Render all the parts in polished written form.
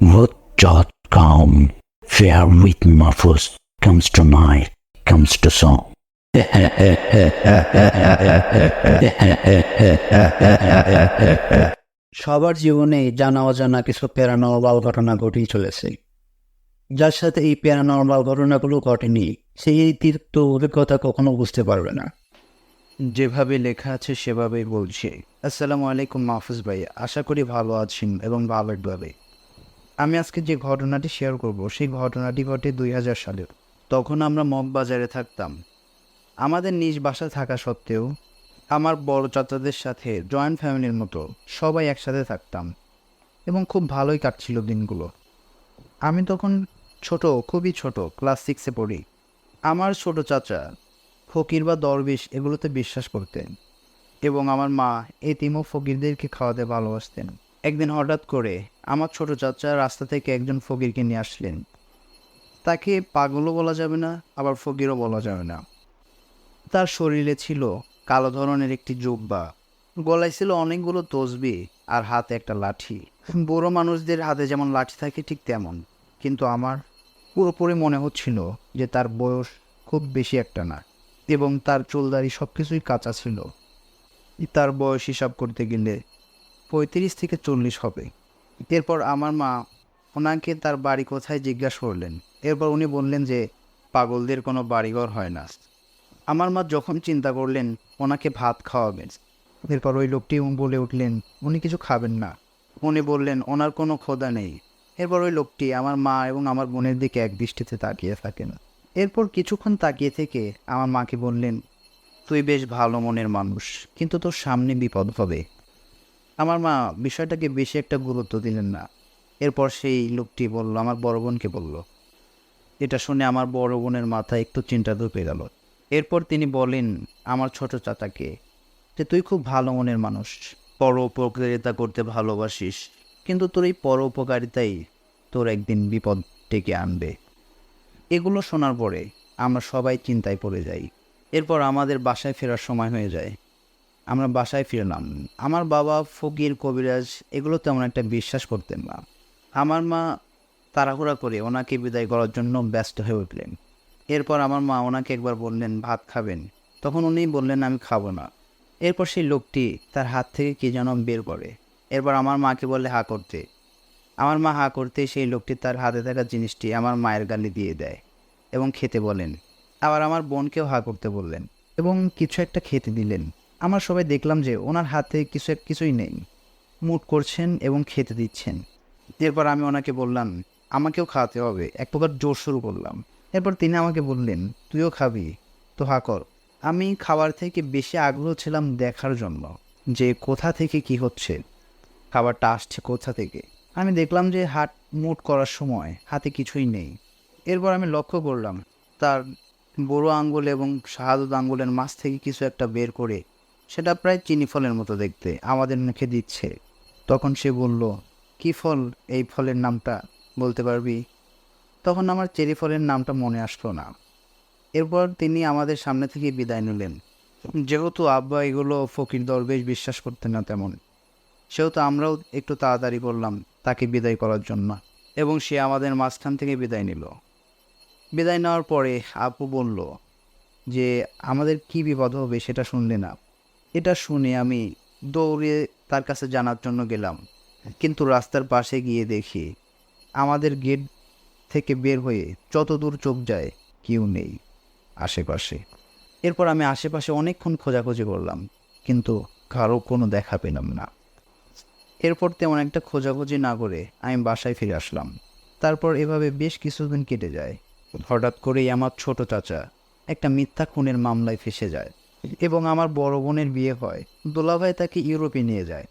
Road.com. Fair with Muffles comes to night, comes to song. সবার জীবনে জানা অজানা কিছু প্যারানরমাল ঘটনা ঘটেই চলেছে। যার সাথে এই প্যারানরমাল ঘটনাগুলো ঘটেনি, সেই তিক্ত অভিজ্ঞতা কখনো বুঝতে পারবে না। যেভাবে লেখা আছে সেভাবেই বলছি। আসসালামু আলাইকুম মাহফুজ ভাই, আশা করি ভালো আছেন এবং ভালোভাবে। আমি আজকে যে ঘটনাটি শেয়ার করব সেই ঘটনাটি ঘটে 2000 সালে। তখন আমরা মগবাজারে থাকতাম। আমাদের নিজ বাসায় থাকা সত্ত্বেও আমার বড় চাচাদের সাথে জয়েন্ট ফ্যামিলির মতো সবাই একসাথে থাকতাম এবং খুব ভালোই কাটছিল দিনগুলো। আমি তখন ছোট, খুবই ছোট, ক্লাস 6-এ পড়ি। আমার ছোট চাচা ফকির বা দরবেশ এগুলোতে বিশ্বাস করতেন এবং আমার মা এতিম ও ফকিরদেরকে খাওয়াতে ভালোবাসতেন। একদিন হঠাৎ করে আমার ছোট চাচা রাস্তা থেকে একজন ফকিরকে নিয়ে আসলেন। তাকে পাগলও বলা যাবে না, আবার ফকিরও বলা যাবে না। তার শরীরে ছিল কালো ধরনের একটি জুব্বা, গলায় ছিল অনেকগুলো তসবিহ আর হাতে একটা লাঠি। বুড়ো মানুষদের হাতে যেমন লাঠি থাকে ঠিক তেমন, কিন্তু আমার পুরোপুরি মনে হচ্ছিল যে তার বয়স খুব বেশি একটা না এবং তার চুলদাড়ি সব কিছুই কাঁচা ছিল। তার বয়স হিসাব করতে গেলে 35 থেকে 40 হবে। এরপর আমার মা ওনাকে তার বাড়ি কোথায় জিজ্ঞাসা করলেন। এরপর উনি বললেন যে পাগলদের কোনো বাড়িঘর হয় না। আমার মা যখন চিন্তা করলেন ওনাকে ভাত খাওয়াবেন, এরপর ওই লোকটি বলে উঠলেন উনি কিছু খাবেন না। উনি বললেন ওনার কোনো ক্ষুধা নেই। এরপর ওই লোকটি আমার মা এবং আমার বোনের দিকে এক দৃষ্টিতে তাকিয়ে থাকেন। এরপর কিছুক্ষণ তাকিয়ে থেকে আমার মাকে বললেন, তুই বেশ ভালো মনের মানুষ, কিন্তু তোর সামনে বিপদ হবে। আমার মা বিষয়টাকে বেশি একটা গুরুত্ব দিলেন না। এরপর সেই লোকটি বলল, আমার বড় বোনকে বলল। এটা শুনে আমার বড় বোনের মাথায় একটু চিন্তা ঢুকে গেল। এরপর তিনি বলেন আমার ছোট চাচাকে যে তুই খুব ভালো মনের মানুষ, পরোপকারিতা করতে ভালোবাসিস, কিন্তু তোর এই পরোপকারিতাই তোর একদিন বিপদ ডেকে আনবে। এগুলো শোনার পরে আমরা সবাই চিন্তায় পড়ে যাই। এরপর আমাদের বাসায় ফেরার সময় হয়ে যায়। আমরা বাসায় ফিরলাম। আমার বাবা ফকির, কবিরাজ এগুলো তেমন একটা বিশ্বাস করতেন না। আমার মা তাড়াহুড়া করে ওনাকে বিদায় করার জন্য ব্যস্ত হয়ে উঠলেন। এরপর আমার মা ওনাকে একবার বললেন ভাত খাবেন, তখন উনি বললেন আমি খাবো না। এরপর সেই লোকটি তার হাত থেকে কী যেন বের করে। এরপর আমার মাকে বললে হা করতে। আমার মা হা করতে সেই লোকটি তার হাতে থাকা জিনিসটি আমার মায়ের গালে দিয়ে দেয় এবং খেতে বলেন। আবার আমার বোনকেও হা করতে বললেন এবং কিছু একটা খেতে দিলেন। আমরা সবাই দেখলাম যে ওনার হাতে কিছুই নেই, মুট করছেন এবং খেতে দিচ্ছেন। এরপর আমি ওনাকে বললাম আমাকেও খাওয়াতে হবে, এক প্রকার জোর শুরু করলাম। এরপর তিনি আমাকে বললেন তুইও খাবি, তো হা কর। আমি খাবার থেকে বেশি আগ্রহ ছিলাম দেখার জন্য যে কোথা থেকে কি হচ্ছে, খাবারটা আসছে কোথা থেকে। আমি দেখলাম যে হাত মুট করার সময় হাতে কিছুই নেই। এরপর আমি লক্ষ্য করলাম তার বুড়ো আঙ্গুল এবং শাহাদত আঙ্গুলের মাছ থেকে কিছু একটা বের করে সেটা প্রায় চিনি ফলের মতো দেখতে আমাদের মুখে দিচ্ছে। তখন সে বলল, কী ফল, এই ফলের নামটা বলতে পারবি? তখন আমার চেরি ফলের নামটা মনে আসলো না। এরপর তিনি আমাদের সামনে থেকে বিদায় নিলেন। যেহেতু আব্বা এগুলো ফকির দরবেশ বিশ্বাস করতেন না তেমন, সেহেতু আমরাও একটু তাড়াতাড়ি করলাম তাকে বিদায় করার জন্য এবং সে আমাদের মাঝখান থেকে বিদায় নিল। বিদায় নেওয়ার পরে আপু বলল যে আমাদের কি বিপদ হবে সেটা শুনলে না? এটা শুনে আমি দৌড়ে তার কাছে জানার জন্য গেলাম, কিন্তু রাস্তার পাশে গিয়ে দেখি আমাদের গেট থেকে বের হয়ে যত দূর চোখ যায় কেউ নেই আশেপাশে। এরপর আমি আশেপাশে অনেকক্ষণ খোঁজাখুঁজি করলাম, কিন্তু কারো কোনো দেখা পেলাম না। এরপর তেমন একটা খোঁজাখুঁজি না করে আমি বাসায় ফিরে আসলাম। তারপর এভাবে বেশ কিছুদিন কেটে যায়। হঠাৎ করেই আমার ছোট চাচা একটা মিথ্যা খুনের মামলায় ফেঁসে যায় এবং আমার বড় বোনের বিয়ে হয়। দোলাভাই তাকে ইউরোপে নিয়ে যায়।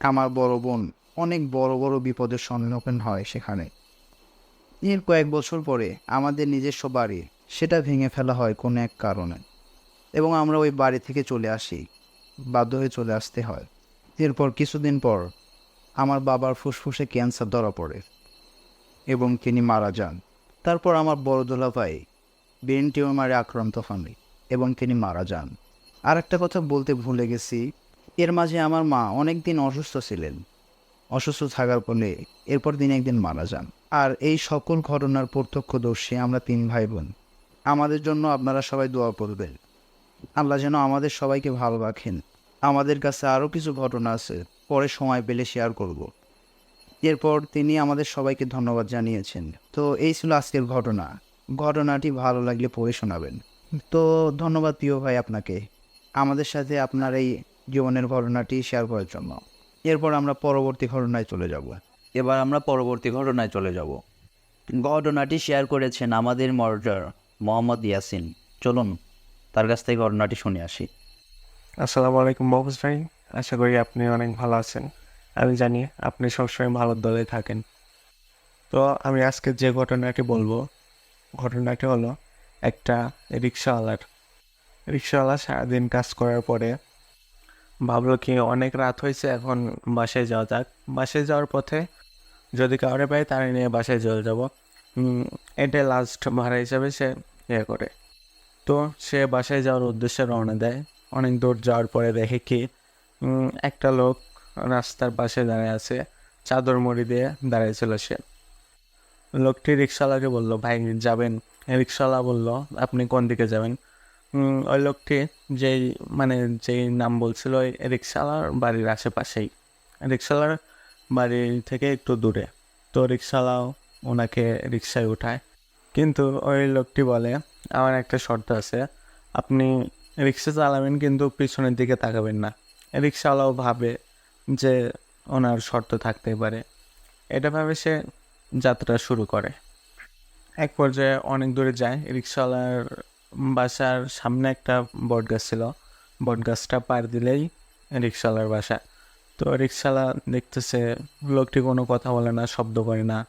আমার বড় বোন অনেক বড় বড় বিপদের সম্মুখীন হয় সেখানে। এর কয়েক বছর পরে আমাদের নিজস্ব বাড়ি সেটা ভেঙে ফেলা হয় কোনো এক কারণে এবং আমরা ওই বাড়ি থেকে চলে আসি, বাধ্য হয়ে চলে আসতে হয়। এরপর কিছুদিন পর আমার বাবার ফুসফুসে ক্যান্সার ধরা পড়ে এবং তিনি মারা যান। তারপর আমার বড় দুলাভাই ব্রেন টিউমারে আক্রান্ত হন এবং তিনি মারা যান। আর একটা কথা বলতে ভুলে গেছি, এর মাঝে আমার মা অনেক দিন অসুস্থ ছিলেন। অসুস্থ থাকার ফলে এরপর তিনি একদিন মারা যান। আর এই সকল ঘটনার প্রত্যক্ষদর্শী আমরা 3 ভাই বোন। আমাদের জন্য আপনারা সবাই দোয়া করবেন, আল্লাহ যেন আমাদের সবাইকে ভালো রাখেন। আমাদের কাছে আরও কিছু ঘটনা আছে, পরে সময় পেলে শেয়ার করব। এরপর তিনি আমাদের সবাইকে ধন্যবাদ জানিয়েছেন। তো এই ছিল আজকের ঘটনা। ঘটনাটি ভালো লাগলে পড়ে শোনাবেন। তো ধন্যবাদ প্রিয় ভাই আপনাকে আমাদের সাথে আপনার এই জীবনের ঘটনাটি শেয়ার করার জন্য। এরপর আমরা পরবর্তী ঘটনায় চলে যাব। এবার আমরা পরবর্তী ঘটনায় চলে যাব। ঘটনাটি শেয়ার করেছেন আমাদের মর্ডার মোহাম্মদ ইয়াসিন। চলুন তার কাছ থেকে ঘটনাটি শুনে আসি। আসসালামু আলাইকুম মহফুজ ভাই, আশা করি আপনি অনেক ভালো আছেন। আমি জানি আপনি সবসময় ভালো দলে থাকেন। তো আমি আজকে যে ঘটনাটি বলবো, ঘটনাটি হলো একটা রিক্সাওয়ালা সারাদিন কাজ করার পরে ভাবলো কি অনেক রাত হয়েছে, এখন বাসায় যাওয়া যাক। বাসায় যাওয়ার পথে যদি কাউরে পাই তারা নিয়ে বাসায় চলে যাবো, এটাই লাস্ট ভাড়া হিসাবে সে করে। তো সে বাসায় যাওয়ার উদ্দেশ্যে রওনা দেয়। অনেক দূর যাওয়ার পরে দেখে কি একটা লোক রাস্তার পাশে দাঁড়িয়ে আছে, চাদর মুড়ি দিয়ে দাঁড়িয়েছিল সে। লোকটি রিক্সাওয়ালাকে বলল, ভাই যাবেন? রিক্সাওয়ালা বলল, আপনি কোন দিকে যাবেন? ওই লোকটি যেই নাম বলছিল ওই রিক্সাওয়ালার বাড়ির আশেপাশেই, রিক্সাওয়ালার বাড়ি থেকে একটু দূরে। তো রিক্সাওয়ালাও ওনাকে রিক্সায় উঠায়, কিন্তু ওই লোকটি বলে, আমার একটা শর্ত আছে, আপনি রিক্সা চালাবেন কিন্তু পিছনের দিকে তাকাবেন না। রিক্সাওয়ালাও ভাবে যে ওনার শর্ত থাকতে পারে, এটা ভাবে সে যাত্রা শুরু করে। এক পর্যায়ে অনেক দূরে যায়, রিক্সাওয়ালার বাসার সামনে একটা বট গাছ ছিল, বট গাছটা পার দিলেই রিক্সাওয়ালার বাসা। তো রিক্সাওয়ালা দেখতেছে লোকটি কোনো কথা বলে না, শব্দ করে না।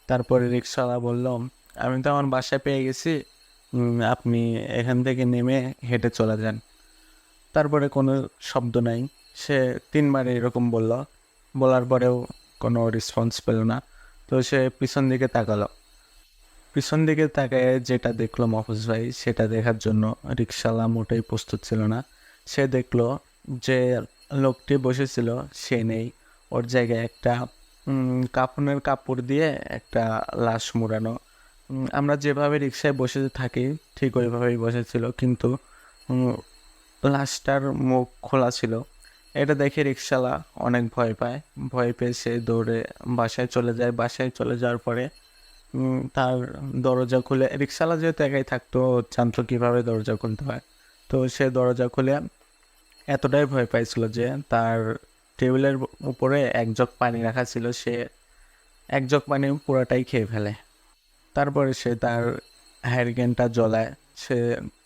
তারপরে রিক্সাওয়ালা বলল, আমি তো আমার বাসায় পেয়ে গেছি, আপনি এখান থেকে নেমে হেঁটে চলে যান। তারপরে কোনো শব্দ নাই। সে 3বার এরকম বলার পরেও কোনো রেসপন্স পেল না। তো সে পিছন দিকে তাকালো। পিছন দিকে তাকায় যেটা দেখলো মহফুজ ভাই, সেটা দেখার জন্য রিক্সাওয়ালা মোটেই প্রস্তুত ছিল না। সে দেখলো যে লোকটি বসেছিল সে নেই, ওর জায়গায় একটা কাফনের কাপড় দিয়ে একটা লাশ মুড়ানো। আমরা যেভাবে রিক্সায় বসে থাকি ঠিক ওইভাবেই বসেছিল, কিন্তু লাশটার মুখ খোলা ছিল। এটা দেখে রিক্সাওয়ালা অনেক ভয় পায়। ভয় পেয়ে সে দৌড়ে বাসায় চলে যায়। বাসায় চলে যাওয়ার পরে তার দরজা খুলে, রিক্সাওয়ালা যেহেতু একাই থাকতো জানতো কীভাবে দরজা খুলতে হয়। তো সে দরজা খুলে এতটাই ভয় পাইছিল যে তার টেবিলের উপরে 1 জগ পানি রাখা ছিল, সে 1 জগ পানি পুরাটাই খেয়ে ফেলে। তারপরে সে তার হ্যারিকেনটা জ্বলায়। সে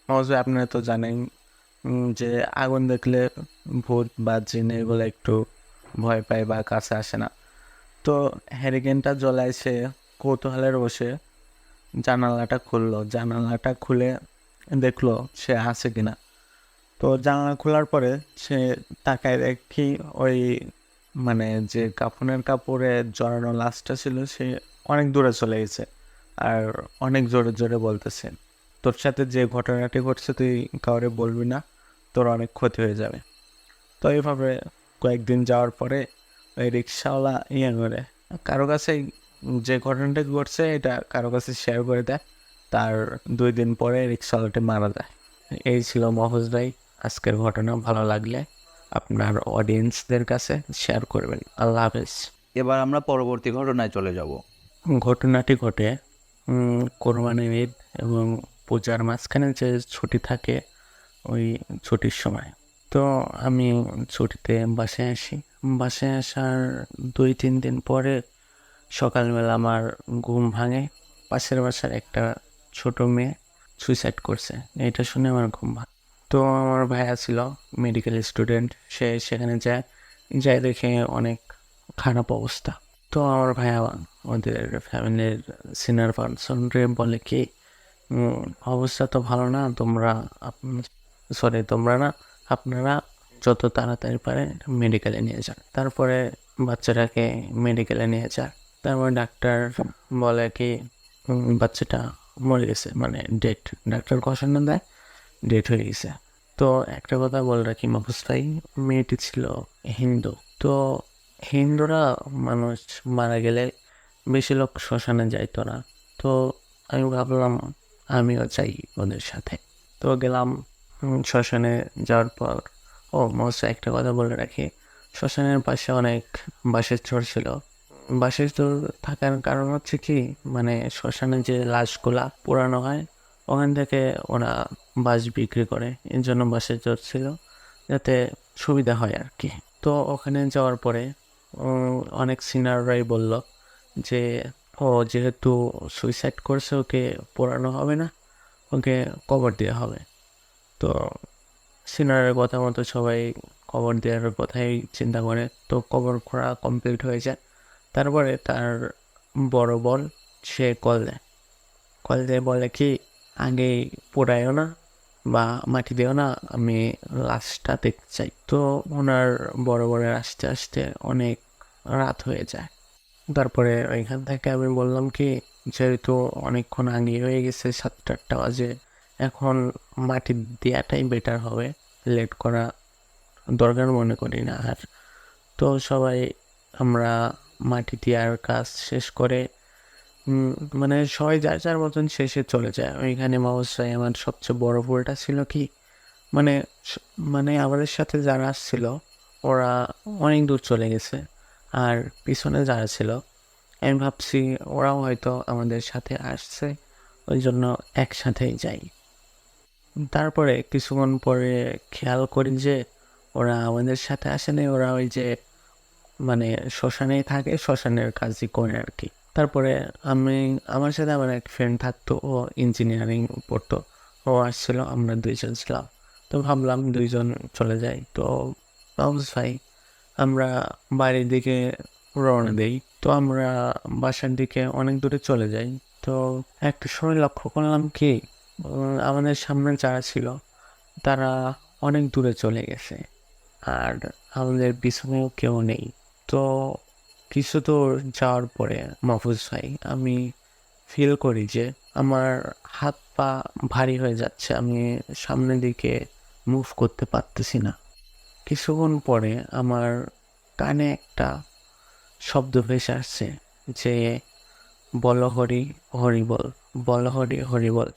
মজা, আপনারা তো জানেন যে আগুন দেখলে ভূত বা জিন এগুলো একটু ভয় পায় বা কাছে আসে না। তো হ্যারিকেনটা জ্বলায় সে কৌতূহলের বসে জানালাটা খুললো। জানালাটা খুলে দেখলো সে আছে কিনা। তো জানালা খোলার পরে সে তাকায় দেখি ওই যে কাফনের কাপড়ে জড়ানো লাশটা ছিল সে অনেক দূরে চলে গেছে, আর অনেক জোরে জোরে বলতেছে, তোর সাথে যে ঘটনাটি ঘটছে তুই কাউরে বলবি না, তোর অনেক ক্ষতি হয়ে যাবে। তো এইভাবে কয়েকদিন যাওয়ার পরে ওই রিক্সাওয়ালা করে কারো কাছে যে ঘটনাটা ঘটছে এটা কারো কাছে শেয়ার করে দেয়। তার 2 দিন পরে রিক্সাওয়ালাটি মারা যায়। এই ছিল মহফুজ ভাই আজকের ঘটনা। ভালো লাগলে আপনার অডিয়েন্সদের কাছে শেয়ার করবেন। আল্লাহ হাফেজ। এবার আমরা পরবর্তী ঘটনায় চলে যাব। ঘটনাটি ঘটে কোরবানির ঈদ এবং পূজার মাঝখানে যে ছুটি থাকে ওই ছুটির সময়। তো আমি ছুটিতে বাসায় আসি। বাসায় আসার 2-3 দিন পরে সকালবেলা আমার ঘুম ভাঙে। পাশের বাসার একটা ছোট মেয়ে সুইসাইড করছে, এটা শুনে আমার ঘুম ভাঙে। তো আমার ভাইয়া ছিল মেডিকেল স্টুডেন্ট, সে সেখানে যায় দেখে অনেক খারাপ অবস্থা। তো আমার ভাইয়া ওদের ফ্যামিলির সিনিয়র পার্সনরে বলে কি, অবস্থা তো ভালো না, আপনারা যত তাড়াতাড়ি পারে মেডিকেলে নিয়ে যান। তারপরে বাচ্চাটাকে মেডিকেলে নিয়ে যায়। তারপর ডাক্তার বলে কি বাচ্চাটা মরে গেছে, ডেট। ডাক্তার ঘোষণা দেয় ডেট হয়ে গেছে। তো একটা কথা বলে রাখি মহফুজ ভাই, মেয়েটি ছিল হিন্দু। তো হিন্দুরা মানুষ মারা গেলে বেশি লোক শ্মশানে যাইতো না। তো আমি ভাবলাম আমিও চাই ওদের সাথে। তো গেলাম শ্মশানে। যাওয়ার পর একটা কথা বলে রাখি, শ্মশানের পাশে অনেক বাঁশের চর ছিল। বাঁশের চর থাকার কারণ হচ্ছে কি, মানে শ্মশানে যে লাশগুলা পোড়ানো হয় ওখান থেকে ওরা বাঁশ বিক্রি করে, এর জন্য বাঁশের চর ছিল, যাতে সুবিধা হয় আর কি। তো ওখানে যাওয়ার পরে অনেক সিনিয়ররাই বলল যে ও যেহেতু সুইসাইড করছে, ওকে পোড়ানো হবে না, ওকে কবর দেওয়া হবে। তো সিনিয়রের কথা মতো সবাই কবর দেওয়ার কথাই চিন্তা করে। তো কবর করা কমপ্লিট হয়ে যায়। তারপরে তার বড় বোন সে কল দিয়ে বলে কি, আগে পোড়ায়ও না বা মাটি দিও না, আমি লাশটা দেখতে চাই। তো ওনার বড় বোনের আসতে আসতে অনেক রাত হয়ে যায়। তারপরে ওইখান থেকে আমি বললাম কি, যেহেতু অনেকক্ষণ আগে হয়ে গেছে, 7টা-8টা বাজে, এখন মাটি দেওয়াটাই বেটার হবে, লেট করা দরকার মনে করি না আর। তো সবাই আমরা মাটি দেওয়ার কাজ শেষ করে মানে সবাই যার যার মতন শেষে চলে যায়। ওইখানে অবশ্যই আমার সবচেয়ে বড় ভুলটা ছিল কি, মানে মানে আমাদের সাথে যারা আসছিল ওরা অনেক দূর চলে গেছে, আর পিছনে যারা ছিল আমি ভাবছি ওরাও হয়তো আমাদের সাথে আসছে, ওই জন্য একসাথেই যাই। তারপরে কিছুক্ষণ পরে খেয়াল করি যে ওরা আমাদের সাথে আসেনি, ওরা ওই যে মানে শ্মশানেই থাকে, শ্মশানের কাজই করে আর কি। তারপরে আমার সাথে আমার এক ফ্রেন্ড থাকতো, ও ইঞ্জিনিয়ারিং পড়তো, ও আসছিল, আমরা দুইজন ছিলাম। তো ভাবলাম দুইজন চলে যাই। তো অবশ্যই আমরা বাড়ির দিকে রওনা দিই। তো আমরা বাসার দিকে অনেক দূরে চলে যাই। তো একটা সময় লক্ষ্য করলাম কি, আমাদের সামনে যারা ছিল তারা অনেক দূরে চলে গেছে, আর আমাদের পিছনেও কেউ নেই। তো কিছু দূর যাওয়ার পরে মাহফুজ ভাই, আমি ফিল করি যে আমার হাত পা ভারী হয়ে যাচ্ছে, আমি সামনের দিকে মুভ করতে পারতেছি না। কিছুক্ষণ পরে আমার কানে একটা শব্দ ভেসে আসছে যে বল হরি হরি বল, বল হরি হরি বল।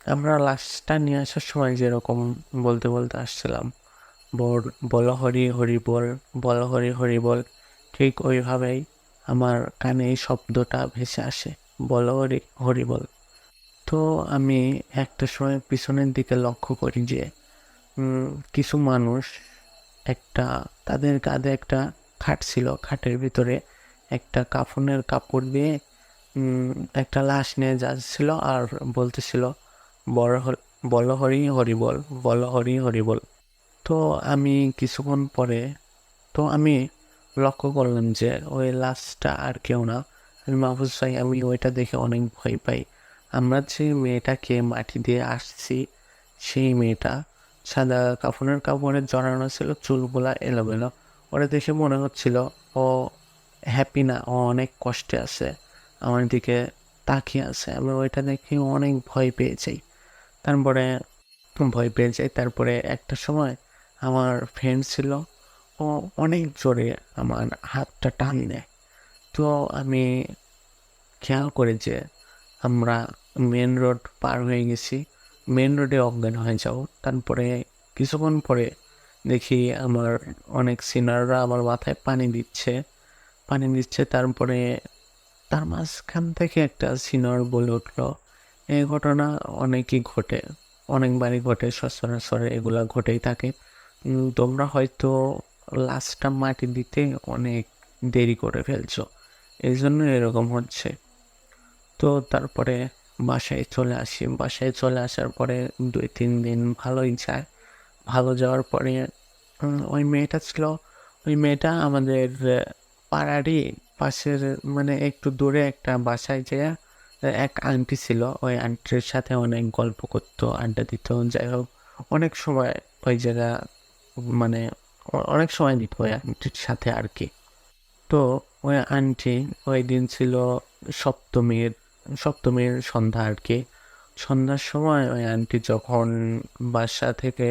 আমরা লাশটা নিয়ে আসার সময় যেরকম বলতে বলতে আসছিলাম, বল হরি হরি বল, বল হরি হরি বল, ঠিক ওইভাবেই আমার কানে এই শব্দটা ভেসে আসে, বল হরি হরি বল। তো আমি একটা সময় পিছনের দিকে লক্ষ্য করি যে কিছু মানুষ তাদের কাঁধে একটা খাট ছিল, খাটের ভিতরে একটা কাফনের কাপড় দিয়ে একটা লাশ নিয়ে যাচ্ছিল আর বলতেছিল বল হরি হরি বল, বল হরি হরি বল। তো আমি কিছুক্ষণ পরে আমি লক্ষ্য করলাম যে ওই লাশটা আর কেউ না, আমি মাহফুজ ভাই। আমি ওইটা দেখে অনেক ভয় পাই। আমরা যে মেয়েটাকে মাটি দিয়ে আসছি, সেই মেয়েটা সাদা কাফনের কাপড়ে জড়ানো ছিল, চুলগুলা এলোমেলো। ওরা দেখে মনে হচ্ছিল ও হ্যাপি না, ও অনেক কষ্টে আছে, আমার দিকে তাকিয়ে আছে। আমি ওইটা দেখে অনেক ভয় পেয়ে যাই। তারপরে একটা সময় আমার ফ্রেন্ড ছিল, ও অনেক জোরে আমার হাতটা টান দেয়। তো আমি খেয়াল করি যে আমরা মেন রোড পার হয়ে গেছি, মেন রোডে অজ্ঞান হয়ে যাও। তারপরে কিছুক্ষণ পরে দেখি আমার অনেক সিনিয়ররা আমার মাথায় পানি দিচ্ছে। তারপরে তার মাঝখান থেকে একটা সিনিয়র বলে উঠলো, এই ঘটনা অনেকবারই ঘটে, সচরাচর এগুলা ঘটেই থাকে। তোমরা হয়তো লাশটা মাটি দিতে অনেক দেরি করে ফেলছো, এই জন্য এরকম হচ্ছে। তো তারপরে বাসায় চলে আসার পরে 2-3 দিন ভালোই যায়। ভালো যাওয়ার পরে ওই মেয়েটা আমাদের পাড়ারই পাশের, মানে একটু দূরে একটা বাসায় যেয়ে এক আন্টি ছিল, ওই আন্টির সাথে অনেক গল্প করতো, আড্ডা দিত। যাই হোক, অনেক সময় ওই জায়গা মানে অনেক সময় দিত ওই আন্টির সাথে আর কি। তো ওই আন্টি, ওই দিন ছিল সপ্তমীর সন্ধ্যা আর কি। সন্ধ্যার সময় ওই আন্টি যখন বাসা থেকে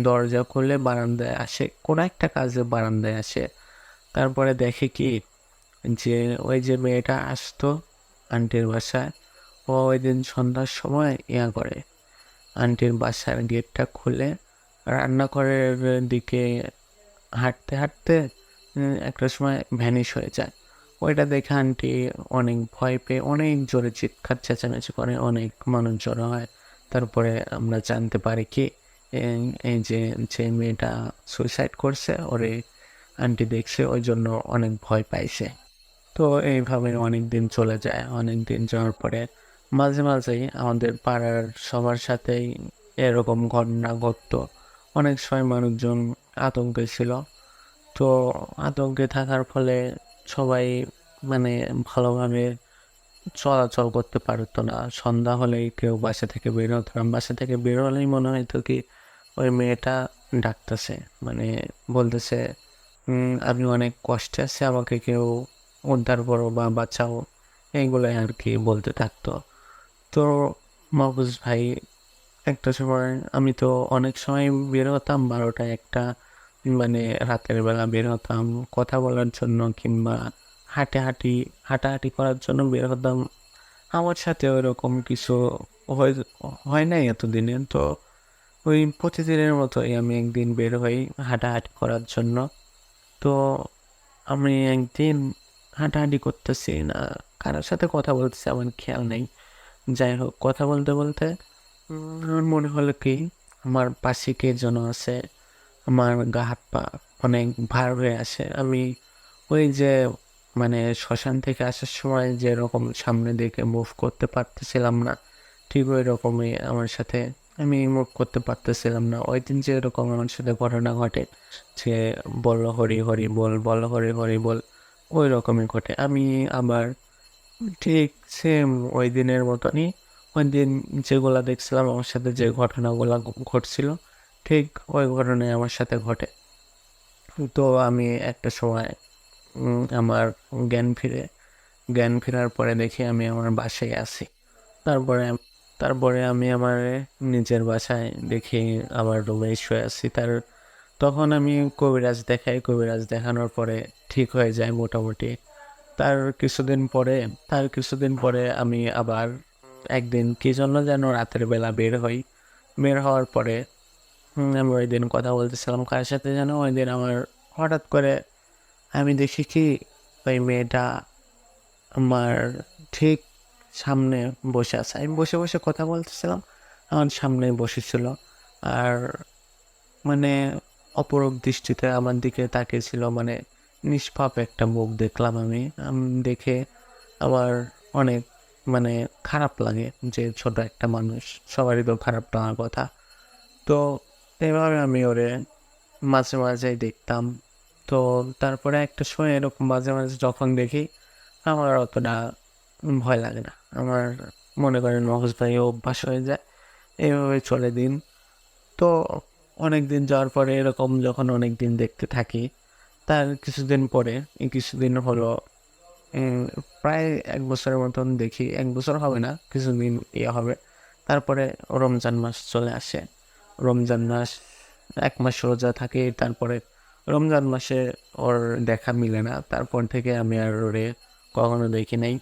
দরজা খুলে বারান্দায় আসে, কোনো একটা কাজে বারান্দায় আসে, তারপরে দেখে কি যে ওই যে মেয়েটা আসতো আন্টির বাসায়, ও ওই দিন সন্ধ্যার সময় করে আন্টির বাসার গেটটা খুলে রান্নাঘরের দিকে হাঁটতে হাঁটতে একটা সময় ভ্যানিশ হয়ে যায়। ওইটা দেখে আন্টি অনেক ভয় পেয়ে অনেক জোরে চিৎকার চেঁচামেচি করে, অনেক মানুষ জড়ো হয়। তারপরে আমরা জানতে পারি কি এই যে যে মেয়েটা সুইসাইড করছে ওরে আন্টি দেখছে, ওই জন্য অনেক ভয় পাইছে। তো এইভাবে অনেক দিন চলে যায়। অনেক দিন যাওয়ার পরে মাঝে মাঝেই আমাদের পাড়ার সবার সাথেই এরকম ঘটনা ঘটতো। অনেক সময় মানুষজন আতঙ্কে ছিল। তো আতঙ্কে থাকার ফলে সবাই মানে ভালোভাবে চলাচল করতে পারতো না। সন্ধ্যা হলেই কেউ বাসা থেকে বের হতো না। বাসা থেকে বের হলেই মনে হতো কি ওই মেয়েটা ডাকতেছে, মানে বলতেছে আমি অনেক কষ্টে আছি, আমাকে কেউ উদ্ধার করো বা বাঁচাও, এইগুলোই আর কি বলতে থাকতো। তো মাহফুজ ভাই, একটা সময় আমি তো অনেক সময় বের হতাম 12টা 1টা, মানে রাতের বেলা বের হতাম কথা বলার জন্য কিংবা হাঁটাহাঁটি হাঁটাহাঁটি করার জন্য বের হতাম। আমার সাথে ওইরকম কিছু হয় হয় নাই এতদিনে। তো ওই প্রতিদিনের মতোই আমি একদিন বের হই হাঁটাহাঁটি করার জন্য। তো আমি একদিন হাঁটাহাঁটি করতেছি না, কারোর সাথে কথা বলতেছি আমার খেয়াল নেই। যাই হোক, কথা বলতে বলতে আমার মনে হলো কি আমার পাশে কে যেন আছে, আমার গা হাত পা অনেক ভার হয়ে আসে। আমি ওই যে মানে শ্মশান থেকে আসার সময় যেরকম সামনে দিকে মুভ করতে পারতেছিলাম না, ঠিক ওই রকমই আমার সাথে আমি মুভ করতে পারতেছিলাম না। ওই দিন যে এরকম আমার সাথে ঘটনা ঘটে যে বলল হরি হরি বল, বল হরি হরি বল, ওই রকমই ঘটে। আমি আবার ঠিক সেম ওই দিনের মতনই ওই দিন যেগুলা দেখছিলাম আমার সাথে, যে ঘটনাগুলো ঘটছিল ঠিক ওই ঘটনাই আমার সাথে ঘটে। তো আমি একটা সময় আমার জ্ঞান ফেরার পরে দেখি আমি আমার বাসায় আছি। তারপরে তারপরে আমি আমার নিজের বাসায় দেখি আমার রুমে শুয়ে আছি। তখন আমি কবিরাজ দেখানোর পরে ঠিক হয়ে যায় মোটামুটি। তার কিছুদিন পরে আমি আবার একদিন কি জন্য যেন রাতের বেলা বের হওয়ার পরে আমি ওই দিন কথা বলতেছিলাম কার সাথে যেন, ওই দিন আমার হঠাৎ করে আমি দেখি কি ওই মেয়েটা আমার ঠিক সামনে বসে আছে। আমি বসে বসে কথা বলতেছিলাম, আমার সামনে বসেছিল। আর মানে অপরক দৃষ্টিতে আমার দিকে তাকিয়েছিল, মানে নিষ্পাপ একটা মুখ দেখলাম আমি। দেখে আমার অনেক মানে খারাপ লাগে যে ছোট একটা মানুষ, সবারই তো খারাপ লাগার কথা। তো এভাবে আমি ওরে মাঝে মাঝেই দেখতাম। তো তারপরে একটা সময় এরকম মাঝে মাঝে যখন দেখি আমার অতটা ভয় লাগে না। আমার মনে করেন মগজ ভাই অভ্যাস হয়ে যায়, এইভাবে চলে দিন। তো অনেক দিন যাওয়ার পরে এরকম যখন অনেক দিন দেখতে থাকি, তার কিছুদিন পরে কিছুদিন হলো প্রায় 1 বছরের মতন দেখি, 1 বছর হবে না, কিছুদিন হবে। তারপরে রমজান মাস চলে আসে। রমজান মাস 1 মাস রোজা থাকে, তারপরে রমজান মাসে ওর দেখা মিলে না। তারপর থেকে আমি আর ওরে কখনো দেখি নাই।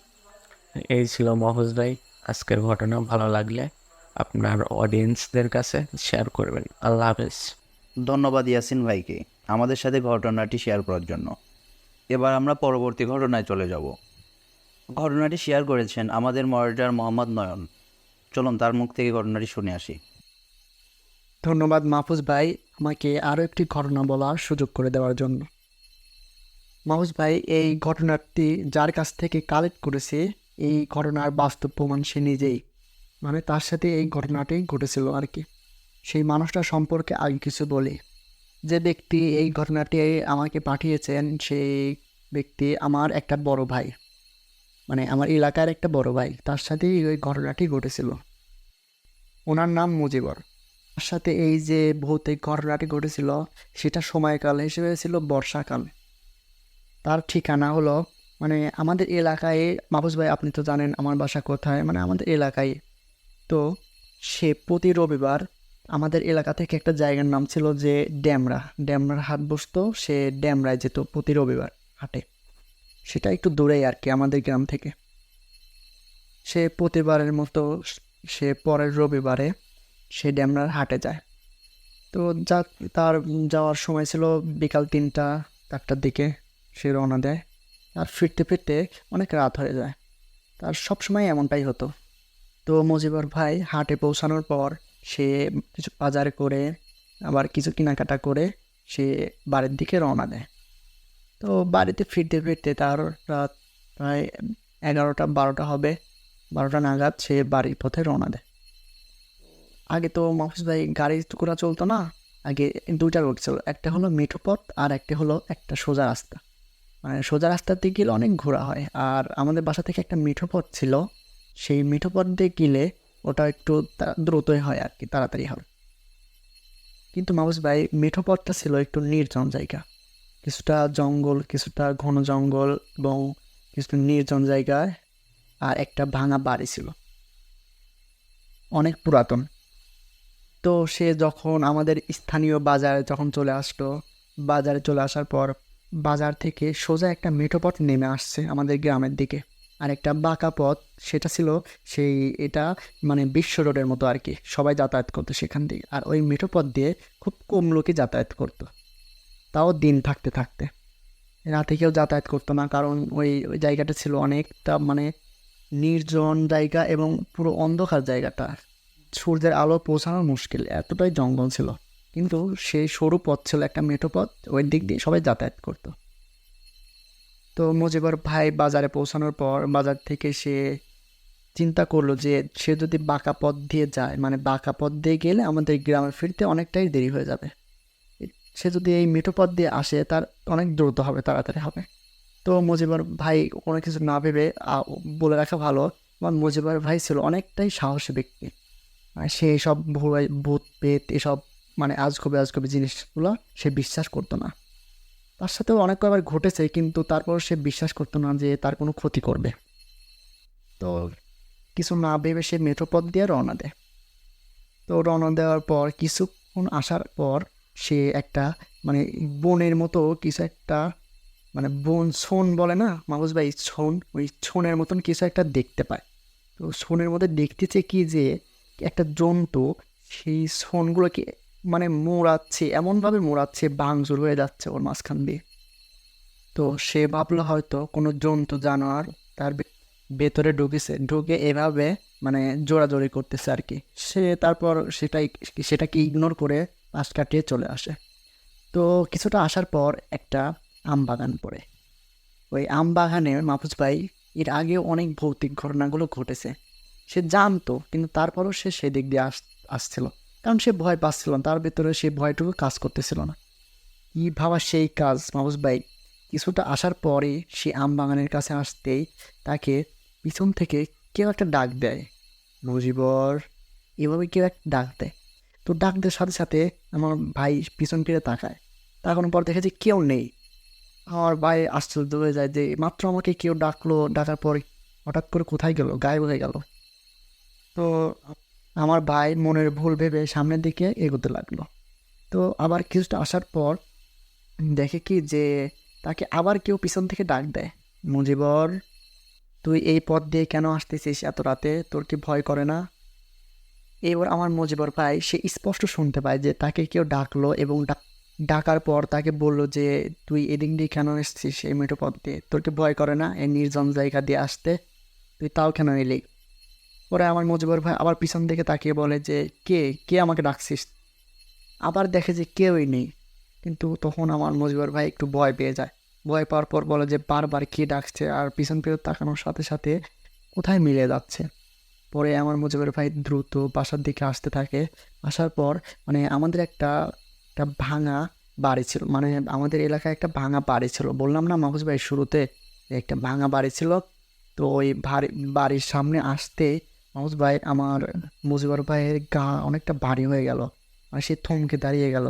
এই ছিল মহজ ভাই আজকের ঘটনা। ভালো লাগলে আপনার অডিয়েন্সদের কাছে শেয়ার করবেন। আল্লাহ হাফেজ। ধন্যবাদ ইয়াসিন ভাইকে আমাদের সাথে ঘটনাটি শেয়ার করার জন্য। এবার আমরা পরবর্তী ঘটনায় চলে যাব। ঘটনাটি শেয়ার করেছেন আমাদের মডারেটর মোহাম্মদ নয়ন। চলুন তার মুখ থেকে ঘটনাটি শুনে আসি। ধন্যবাদ মাহফুজ ভাই আমাকে আরও একটি ঘটনা বলার সুযোগ করে দেওয়ার জন্য। মাহফুজ ভাই, এই ঘটনাটি যার কাছ থেকে কালেক্ট করেছে এই ঘটনার বাস্তব প্রমাণ সে নিজেই, মানে তার সাথে এই ঘটনাটি ঘটেছিল আর কি। সেই মানুষটা সম্পর্কে আগে কিছু বলি। যে ব্যক্তি এই ঘটনাটি আমাকে পাঠিয়েছেন সেই ব্যক্তি আমার একটা বড় ভাই, মানে আমার এলাকার একটা বড় ভাই, তার সাথেই ওই ঘটনাটি ঘটেছিল। ওনার নাম মুজিবর। তার সাথে এই যে ভৌতিক ঘটনাটি ঘটেছিল সেটা সময়কাল হিসেবে ছিল বর্ষাকাল। তার ঠিকানা হলো মানে আমাদের এলাকায়, মাহফুজ ভাই আপনি তো জানেন আমার বাসা কোথায়, মানে আমাদের এলাকায়। তো সে প্রতি রবিবার আমাদের এলাকা থেকে একটা জায়গার নাম ছিল যে ড্যামরা হাট বসতো, সে ড্যামরায় যেত প্রতি রবিবার। হাটে, সেটা একটু দূরেই আর কি আমাদের গ্রাম থেকে। সে প্রতিবারের মতো সে পরের রবিবারে সে ড্যামরার হাটে যায়। তো যা তার যাওয়ার সময় ছিল বিকাল 3টা-4টার দিকে সে রওনা দেয়। আর ফিরতে ফিরতে অনেক রাত হয়ে যায়। তার সবসময় এমনটাই হতো। তো মজিবর ভাই হাটে পৌঁছানোর পর সে কিছু বাজার করে আবার কিছু কেনাকাটা করে সে বাড়ির দিকে রওনা দেয়। তো বাড়িতে ফিরতে ফিরতে তার রাত প্রায় 11টা-12টা হবে। 12টা নাগাদ সে বাড়ির পথে রওনা দেয়। আগে তো মাহফুজ ভাই গাড়ি ঘোড়া চলতো না, আগে 2টা রোড ছিল, একটা হলো মেঠো পথ আর একটা হলো একটা সোজা রাস্তা। মানে সোজা রাস্তার দিকে গেলে অনেক ঘোরা হয়, আর আমাদের বাসা থেকে একটা মিঠো পথ ছিল, সেই মিঠো পথ দিয়ে গেলে ওটা একটু দ্রুতই হয় আর কি, তাড়াতাড়ি হয়। কিন্তু মাহফুজ ভাই মিঠো পথটা ছিল একটু নির্জন জায়গা, কিছুটা জঙ্গল, কিছুটা ঘন জঙ্গল এবং কিছুটা নির্জন জায়গায়, আর একটা ভাঙা বাড়ি ছিল, অনেক পুরাতন। তো সে যখন আমাদের স্থানীয় বাজারে যখন চলে আসলো, বাজারে চলে আসার পর বাজার থেকে সোজা একটা মেঠো পথ নেমে আসছে আমাদের গ্রামের দিকে, আর একটা বাঁকা পথ, সেটা ছিল সেই এটা মানে বিশ্ব রোডের মতো আর কি, সবাই যাতায়াত করতো সেখান দিয়ে। আর ওই মেঠো পথ দিয়ে খুব কম লোকই যাতায়াত করতো, তাও দিন থাকতে থাকতে। রাতে কেউ যাতায়াত করতো না, কারণ ওই ওই জায়গাটা ছিল অনেকটা মানে নির্জন জায়গা এবং পুরো অন্ধকার জায়গাটা, সূর্যের আলো পৌঁছানো মুশকিল, এতটাই জঙ্গল ছিল। কিন্তু সেই সরু পথ ছিল একটা মেঠো পথ, ওই দিক দিয়ে সবাই যাতায়াত করতো। তো মজিবর ভাই বাজারে পৌঁছানোর পর বাজার থেকে সে চিন্তা করলো যে সে যদি বাঁকা পথ দিয়ে যায়, মানে বাঁকা পথ দিয়ে গেলে আমাদের গ্রামে ফিরতে অনেকটাই দেরি হয়ে যাবে। সে যদি এই মেঠো পথ দিয়ে আসে তার অনেক দ্রুত হবে, তাড়াতাড়ি হবে। তো মজিবর ভাই কোনো কিছু না ভেবে বলে রাখা ভালো, আমার মজিবর ভাই ছিল অনেকটাই সাহসী ব্যক্তি। আর সে এসব ভূত পেত এসব মানে আজগবি জিনিসগুলো সে বিশ্বাস করতো না। তার সাথেও অনেক কয়েকবার ঘটেছে, কিন্তু তারপর সে বিশ্বাস করতো না যে তার কোনো ক্ষতি করবে। তো কিছু না ভেবে সে মেঠো পথ দিয়ে রওনা দেয়। তো রওনা দেওয়ার পর কিছুক্ষণ আসার পর সে একটা মানে বনের মতো কিছু একটা, মানে বন ছন বলে না মাহফুজ ভাই, ছন, ওই ছনের মতন কিছু একটা দেখতে পায়। তো ছনের মধ্যে দেখতেছে কি যে একটা জন্তু সেই ছনগুলোকে মানে মোড়াচ্ছে, এমনভাবে মোড়াচ্ছে ভাঙচুর হয়ে যাচ্ছে ওর মাঝখান দিয়ে। তো সে ভাবলো হয়তো কোনো জন্তু জানোয়ার তার ভেতরে ঢুকে এভাবে মানে জোরাজোরি করতেছে আর কি। সে তারপর সেটাকে ইগনোর করে পাশ কাটিয়ে চলে আসে। তো কিছুটা আসার পর একটা আম বাগান পড়ে। ওই আম বাগানে মাহফুজ ভাই এর আগেও অনেক ভৌতিক ঘটনাগুলো ঘটেছে, সে জানতো, কিন্তু তারপরও সে সেদিক দিয়ে আসছিল, কারণ সে ভয় পাচ্ছিল না, তার ভেতরে সে ভয়টুকু কাজ করতেছিল না। কি ভাবা সেই কাজ মাহফুজ ভাই, কিছুটা আসার পরে সে আম বাগানের কাছে আসতেই তাকে পিছন থেকে কেউ একটা ডাক দেয়, মুজিবর, এভাবে কেউ একটা ডাক দেয়। তো ডাক দেওয়ার সাথে সাথে আমার ভাই পিছন ফিরে তাকায়, তাকানোর পর দেখে যে কেউ নেই। আমার ভাই আশ্চর্য হয়ে যায় যে মাত্র আমাকে কেউ ডাকলো, ডাকার পর হঠাৎ করে কোথায় গেল, গায়েব হয়ে গেল। তো আমার ভাই মনের ভুল ভেবে সামনের দিকে এগোতে লাগলো। তো আবার কিছুটা আসার পর দেখে কি যে তাকে আবার কেউ পিছন থেকে ডাক দেয়, মুজিবর, তুই এই পথ দিয়ে কেন আসতেছিস এত রাতে, তোর কি ভয় করে না? এবার আমার মজিবর ভাই সে স্পষ্ট শুনতে পায় যে তাকে কেউ ডাকলো, এবং ডাকার পর তাকে বলল যে তুই এদিক দিয়ে কেন এসছিস এই মেঠো পথ দিয়ে, তোর কি ভয় করে না এই নির্জন জায়গা দিয়ে আসতে, তুই তাও কেন এলি? পরে আমার মজিবর ভাই আবার পিছন দিকে তাকিয়ে বলে যে কে কে আমাকে ডাকছিস? আবার দেখে যে কেউই নেই। কিন্তু তখন আমার মজিবর ভাই একটু ভয় পেয়ে যায়, ভয় পাওয়ার পর বলে যে বারবার কে ডাকছে, আর পিছন ফিরে তাকানোর সাথে সাথে কোথায় মিলে যাচ্ছে। পরে আমার মুজিবুর ভাই দ্রুত বাসার দিকে আসতে থাকে। আসার পর মানে আমাদের একটা একটা ভাঙা বাড়ি ছিল, মানে আমাদের এলাকায় একটা ভাঙা বাড়ি ছিল, বললাম না মাহফুজ ভাই শুরুতে একটা ভাঙা বাড়ি ছিল। তো ওই বাড়ির সামনে আসতে মাহফুজ ভাই আমার মুজিবুর ভাইয়ের গা অনেকটা ভারী হয়ে গেল, মানে সে থমকে দাঁড়িয়ে গেল।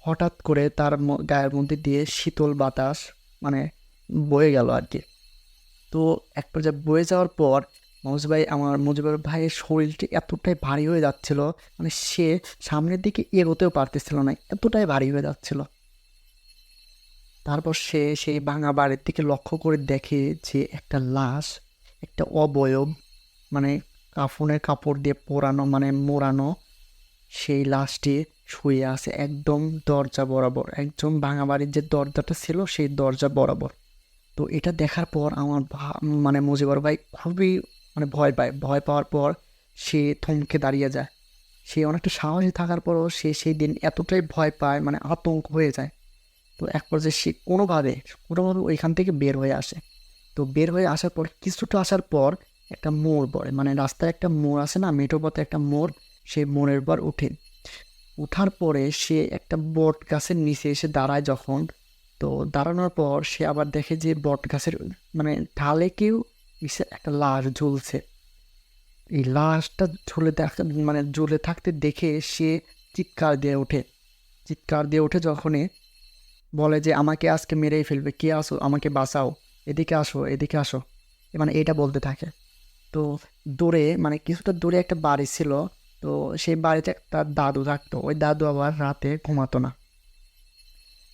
হঠাৎ করে তার গায়ের মধ্যে দিয়ে শীতল বাতাস মানে বয়ে গেল আর কি। তো এক পর্যায়ে বয়ে যাওয়ার পর আমার মুজিবুর ভাইয়ের শরীরটি এতটাই ভারী হয়ে যাচ্ছিল, মানে সে সামনের দিকে এগোতেও পারতেছিল না, এতটাই ভারী হয়ে যাচ্ছিল। তারপর সে সেই ভাঙা বাড়ির দিকে লক্ষ্য করে দেখে যে একটা লাশ, একটা অবয়ব, মানে কাফনের কাপড় দিয়ে পোড়ানো মানে মোড়ানো সেই লাশটি শুয়ে আছে একদম দরজা বরাবর, একদম ভাঙা বাড়ির যে দরজাটা ছিল সেই দরজা বরাবর। তো এটা দেখার পর আমার মানে মুজিবর ভাই খুবই মানে ভয় পায়। ভয় পাওয়ার পর সে থমকে দাঁড়িয়ে যায়। সে অনেকটা সাহসী থাকার পরও সে সেই দিন এতটাই ভয় পায়, মানে আতঙ্ক হয়ে যায়। তো এক পর্যায়ে সে কোনোভাবে কোনোভাবে ওইখান থেকে বের হয়ে আসে। তো বের হয়ে আসার পর কিছুটা আসার পর একটা মোড় পড়ে, মানে রাস্তায় একটা মোড় আছে না, মেঠো পথে একটা মোড়, সেই মোড়ের পর উঠে। উঠার পরে সে একটা বট গাছের নিচে এসে দাঁড়ায় যখন, তো দাঁড়ানোর পর সে আবার দেখে যে বট গাছের মানে ঢালে কেউ একটা লাশ ঝুলছে। এই লাশটা মানে ঝুলে থাকতে দেখে সে চিৎকার দিয়ে ওঠে। চিৎকার দিয়ে ওঠে যখনই বলে যে আমাকে আজকে মেরেই ফেলবে, কে আসো আমাকে বাঁচাও, এদিকে আসো এদিকে আসো, মানে এটা বলতে থাকে। তো দূরে মানে কিছুটা দূরে একটা বাড়ি ছিল। তো সেই বাড়িতে একটা দাদু থাকতো। ওই দাদু আবার রাতে ঘুমাতো না।